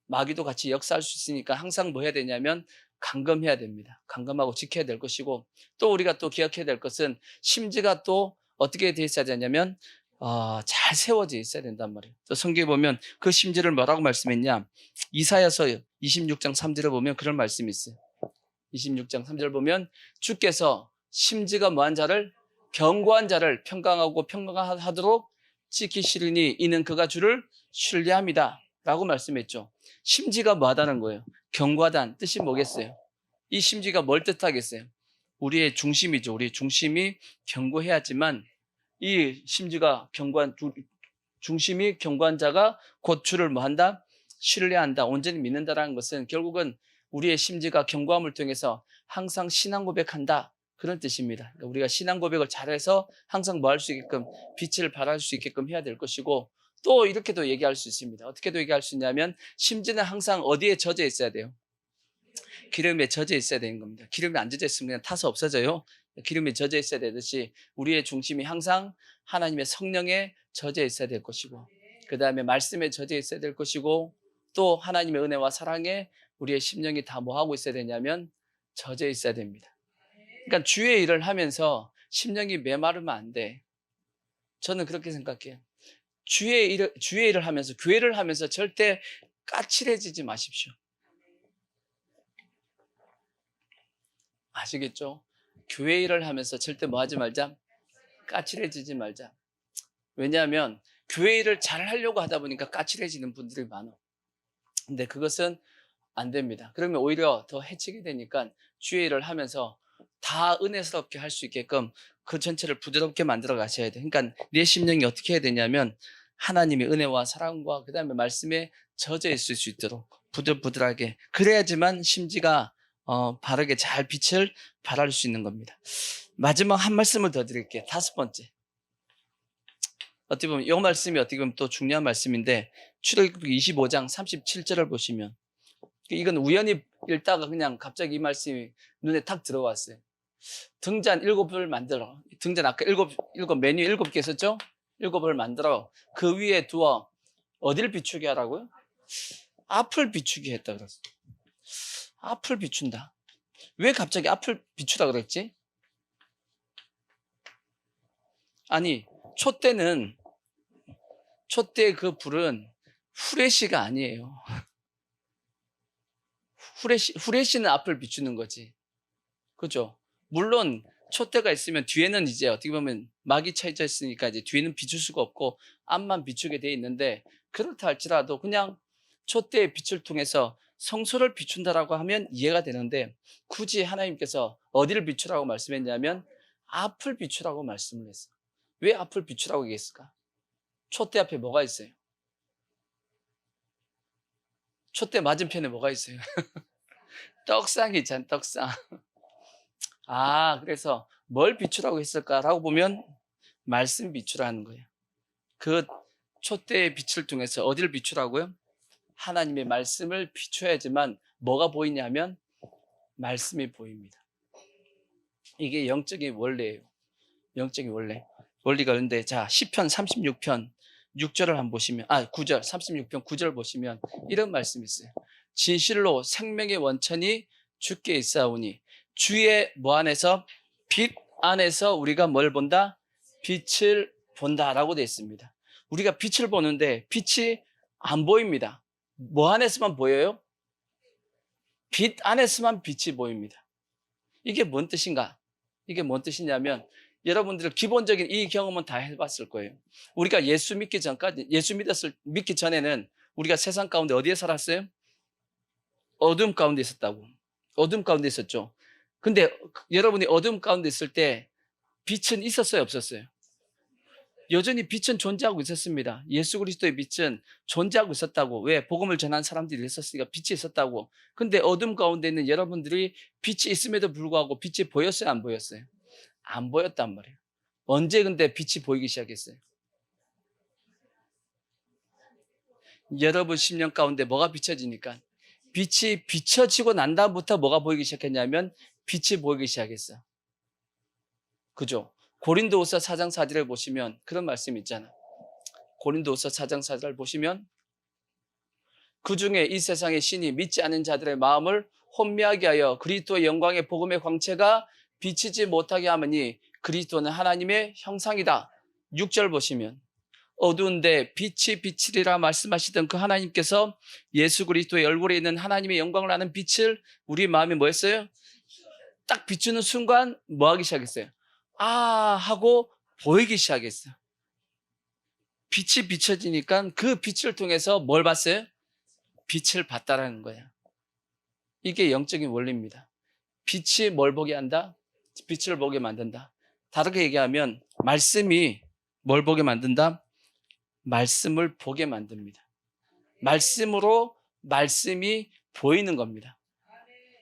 마귀도 같이 역사할 수 있으니까 항상 뭐 해야 되냐면 감금해야 됩니다. 감금하고 지켜야 될 것이고, 또 우리가 또 기억해야 될 것은 심지가 또 어떻게 돼 있어야 되냐면 잘 세워져 있어야 된단 말이에요. 또 성경에 보면 그 심지를 뭐라고 말씀했냐? 이사야서 26장 3절에 보면 그런 말씀이 있어요. 26장 3절 보면 주께서 심지가 뭐한 자를, 견고한 자를 평강하고 평강하도록 지키시리니 이는 그가 주를 신뢰합니다 라고 말씀했죠. 심지가 뭐하다는 거예요? 견고하다는 뜻이 뭐겠어요? 이 심지가 뭘 뜻하겠어요? 우리의 중심이죠. 우리의 중심이 견고해야지만 이 심지가 중심이 견고한 자가 곧 주를 뭐한다? 신뢰한다, 온전히 믿는다라는 것은 결국은 우리의 심지가 견고함을 통해서 항상 신앙 고백한다, 그런 뜻입니다. 그러니까 우리가 신앙 고백을 잘해서 항상 뭐 할 수 있게끔 빛을 발할 수 있게끔 해야 될 것이고, 또 이렇게도 얘기할 수 있습니다. 어떻게도 얘기할 수 있냐면 심지는 항상 어디에 젖어 있어야 돼요? 기름에 젖어 있어야 되는 겁니다. 기름이 안 젖어 있으면 그냥 타서 없어져요. 기름에 젖어 있어야 되듯이 우리의 중심이 항상 하나님의 성령에 젖어 있어야 될 것이고, 그 다음에 말씀에 젖어 있어야 될 것이고, 또 하나님의 은혜와 사랑에 우리의 심령이 다 뭐 하고 있어야 되냐면 젖어 있어야 됩니다. 그러니까 주의 일을 하면서 심령이 메마르면 안 돼. 저는 그렇게 생각해요. 주의 일을 하면서, 교회를 하면서 절대 까칠해지지 마십시오. 아시겠죠? 교회 일을 하면서 절대 뭐 하지 말자? 까칠해지지 말자. 왜냐하면 교회 일을 잘 하려고 하다 보니까 까칠해지는 분들이 많아. 근데 그것은 안 됩니다. 그러면 오히려 더 해치게 되니까 주의 일을 하면서 다 은혜스럽게 할 수 있게끔 그 전체를 부드럽게 만들어 가셔야 돼요. 그러니까 내 심령이 어떻게 해야 되냐면 하나님의 은혜와 사랑과 그 다음에 말씀에 젖어 있을 수 있도록 부들부들하게, 그래야지만 심지가 바르게 잘 빛을 발할 수 있는 겁니다. 마지막 한 말씀을 더 드릴게요. 5번째. 어떻게 보면 이 말씀이 어떻게 보면 또 중요한 말씀인데, 출애굽기 25장 37절을 보시면, 이건 우연히 읽다가 그냥 갑자기 이 말씀이 눈에 탁 들어왔어요. 등잔 7을 만들어. 등잔 아까 메뉴 7개 있었죠? 7을 만들어 그 위에 두어 어디를 비추게 하라고요? 앞을 비추게 했다 그랬어. 앞을 비춘다. 왜 갑자기 앞을 비추다 그랬지? 아니, 촛대 그 불은 후레쉬가 아니에요. 후레쉬는 앞을 비추는 거지. 그죠? 물론 촛대가 있으면 뒤에는 이제 어떻게 보면 막이 쳐져 있으니까 이제 뒤에는 비출 수가 없고 앞만 비추게 돼 있는데, 그렇다 할지라도 그냥 촛대의 빛을 통해서 성소를 비춘다라고 하면 이해가 되는데, 굳이 하나님께서 어디를 비추라고 말씀했냐면 앞을 비추라고 말씀을 했어요. 왜 앞을 비추라고 얘기했을까? 촛대 앞에 뭐가 있어요? 촛대 맞은편에 뭐가 있어요? 떡상이 있잖아요. 떡상. 그래서 뭘 비추라고 했을까라고 보면 말씀 비추라는 거예요. 그 촛대의 빛을 통해서 어디를 비추라고요? 하나님의 말씀을 비춰야지만 뭐가 보이냐면 말씀이 보입니다. 이게 영적인 원리예요. 영적인 원리. 원리가 그런데, 자, 시편 36편 6절을 한번 보시면, 9절, 36편 9절 보시면 이런 말씀이 있어요. 진실로 생명의 원천이 주께 있사오니 주의 뭐 안에서? 빛 안에서 우리가 뭘 본다? 빛을 본다라고 되어 있습니다. 우리가 빛을 보는데 빛이 안 보입니다. 뭐 안에서만 보여요? 빛 안에서만 빛이 보입니다. 이게 뭔 뜻인가? 이게 뭔 뜻이냐면 여러분들 기본적인 이 경험은 다 해봤을 거예요. 우리가 예수 믿기 전까지, 믿기 전에는 우리가 세상 가운데 어디에 살았어요? 어둠 가운데 있었다고. 어둠 가운데 있었죠. 근데 여러분이 어둠 가운데 있을 때 빛은 있었어요, 없었어요? 여전히 빛은 존재하고 있었습니다. 예수 그리스도의 빛은 존재하고 있었다고. 왜? 복음을 전한 사람들이 있었으니까 빛이 있었다고. 근데 어둠 가운데 있는 여러분들이 빛이 있음에도 불구하고 빛이 보였어요, 안 보였어요? 안 보였단 말이에요. 언제 근데 빛이 보이기 시작했어요? 여러분 10년 가운데 뭐가 비춰지니까? 빛이 비춰지고 난 다음부터 뭐가 보이기 시작했냐면 빛이 보이기 시작했어요. 그죠? 고린도후서 4장 4절을 보시면 그런 말씀이 있잖아. 고린도후서 4장 4절을 보시면 그 중에 이 세상의 신이 믿지 않은 자들의 마음을 혼미하게 하여 그리스도의 영광의 복음의 광채가 비치지 못하게 하느니 그리스도는 하나님의 형상이다. 6절 보시면 어두운데 빛이 비치리라 말씀하시던 그 하나님께서 예수 그리스도의 얼굴에 있는 하나님의 영광을 아는 빛을 우리 마음에 뭐 했어요? 딱 비추는 순간 뭐 하기 시작했어요? 아 하고 보이기 시작했어요. 빛이 비춰지니까 그 빛을 통해서 뭘 봤어요? 빛을 봤다라는 거예요. 이게 영적인 원리입니다. 빛이 뭘 보게 한다? 빛을 보게 만든다. 다르게 얘기하면 말씀이 뭘 보게 만든다? 말씀을 보게 만듭니다. 말씀으로 말씀이 보이는 겁니다.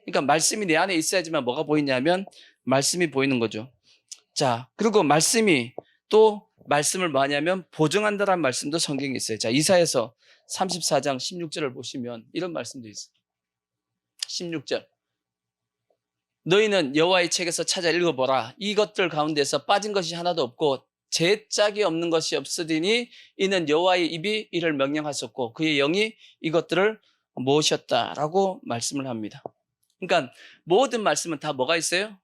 그러니까 말씀이 내 안에 있어야지만 뭐가 보이냐면 말씀이 보이는 거죠. 자, 그리고 말씀이 또 말씀을 뭐 하냐면 보증한다라는 말씀도 성경에 있어요. 자, 이사야서 34장 16절을 보시면 이런 말씀도 있어요. 16절. 너희는 여호와의 책에서 찾아 읽어보라. 이것들 가운데서 빠진 것이 하나도 없고 제짝이 없는 것이 없으리니 이는 여호와의 입이 이를 명령하셨고 그의 영이 이것들을 모으셨다라고 말씀을 합니다. 그러니까 모든 말씀은 다 뭐가 있어요?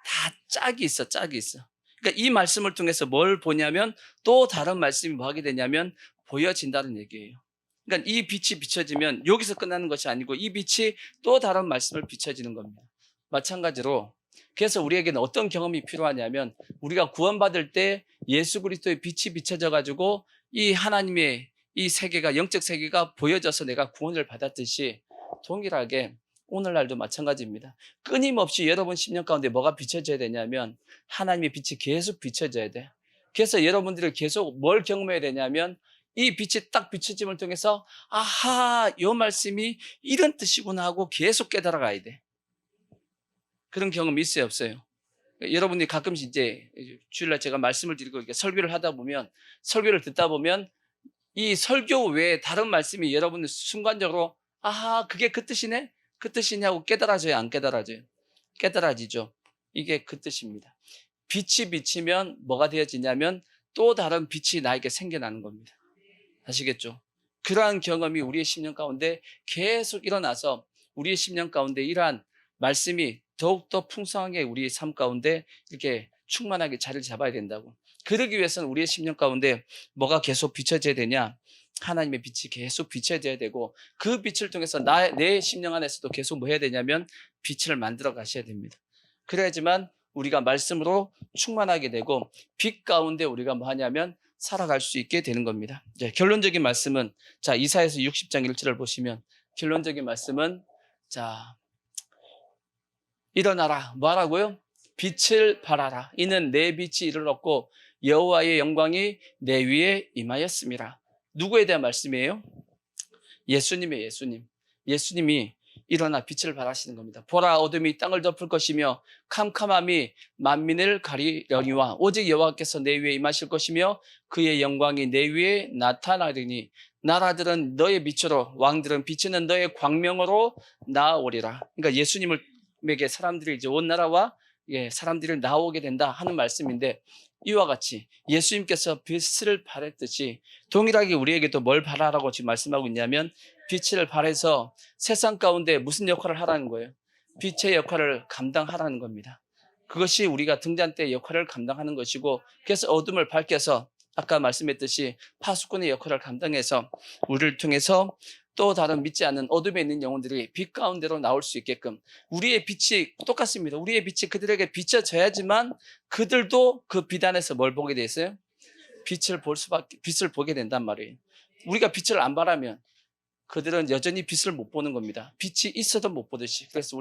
다 짝이 있어, 짝이 있어. 그러니까 이 말씀을 통해서 뭘 보냐면 또 다른 말씀이 뭐 하게 되냐면 보여진다는 얘기예요. 그러니까 이 빛이 비춰지면 여기서 끝나는 것이 아니고 이 빛이 또 다른 말씀을 비춰지는 겁니다. 마찬가지로 그래서 우리에게는 어떤 경험이 필요하냐면 우리가 구원받을 때 예수 그리스도의 빛이 비춰져 가지고 이 하나님의 이 세계가 영적 세계가 보여져서 내가 구원을 받았듯이 동일하게 오늘날도 마찬가지입니다. 끊임없이 여러분 10년 가운데 뭐가 비춰져야 되냐면 하나님의 빛이 계속 비춰져야 돼. 그래서 여러분들이 계속 뭘 경험해야 되냐면 이 빛이 딱 비춰짐을 통해서 아하, 이 말씀이 이런 뜻이구나 하고 계속 깨달아가야 돼. 그런 경험이 있어요, 없어요? 여러분들이 가끔씩 이제 주일날 제가 말씀을 드리고 이렇게 설교를 하다 보면 설교를 듣다 보면 이 설교 외에 다른 말씀이 여러분들 순간적으로 아하, 그게 그 뜻이네? 그 뜻이냐고 깨달아져요, 안 깨달아져요? 깨달아지죠. 이게 그 뜻입니다. 빛이 비치면 뭐가 되어지냐면 또 다른 빛이 나에게 생겨나는 겁니다. 아시겠죠? 그러한 경험이 우리의 10년 가운데 계속 일어나서 우리의 10년 가운데 이러한 말씀이 더욱더 풍성하게 우리의 삶 가운데 이렇게 충만하게 자리를 잡아야 된다고. 그러기 위해서는 우리의 10년 가운데 뭐가 계속 비춰져야 되냐? 하나님의 빛이 계속 비춰져야 되고 그 빛을 통해서 내 심령 안에서도 계속 뭐 해야 되냐면 빛을 만들어 가셔야 됩니다. 그래야지만 우리가 말씀으로 충만하게 되고 빛 가운데 우리가 뭐 하냐면 살아갈 수 있게 되는 겁니다. 이제 결론적인 말씀은 자 이사야서 60장 1절을 보시면 결론적인 말씀은 자 일어나라 뭐라고요? 빛을 발하라. 이는 내 빛이 이르렀고 여호와의 영광이 내 위에 임하였음이라. 누구에 대한 말씀이에요? 예수님의 예수님이 일어나 빛을 발하시는 겁니다. 보라 어둠이 땅을 덮을 것이며 캄캄함이 만민을 가리려니와 오직 여호와께서 내 위에 임하실 것이며 그의 영광이 내 위에 나타나리니 나라들은 너의 빛으로 왕들은 비치는 너의 광명으로 나아오리라. 그러니까 예수님에게 사람들이 이제 온 나라와 사람들이 나오게 된다 하는 말씀인데 이와 같이 예수님께서 빛을 발했듯이 동일하게 우리에게도 뭘 발하라고 지금 말씀하고 있냐면 빛을 발해서 세상 가운데 무슨 역할을 하라는 거예요? 빛의 역할을 감당하라는 겁니다. 그것이 우리가 등잔 때 역할을 감당하는 것이고 그래서 어둠을 밝혀서 아까 말씀했듯이 파수꾼의 역할을 감당해서 우리를 통해서 또 다른 믿지 않는 어둠에 있는 영혼들이 빛 가운데로 나올 수 있게끔 우리의 빛이 똑같습니다. 우리의 빛이 그들에게 비춰져야지만 그들도 그 빛 안에서 뭘 보게 돼 있어요? 빛을 보게 된단 말이에요. 우리가 빛을 안 바라면 그들은 여전히 빛을 못 보는 겁니다. 빛이 있어도 못 보듯이. 그래서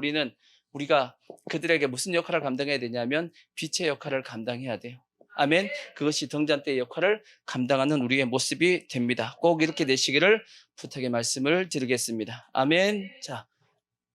우리가 그들에게 무슨 역할을 감당해야 되냐면 빛의 역할을 감당해야 돼요. 아멘. 그것이 등잔 때의 역할을 감당하는 우리의 모습이 됩니다. 꼭 이렇게 되시기를 부탁의 말씀을 드리겠습니다. 아멘. 자,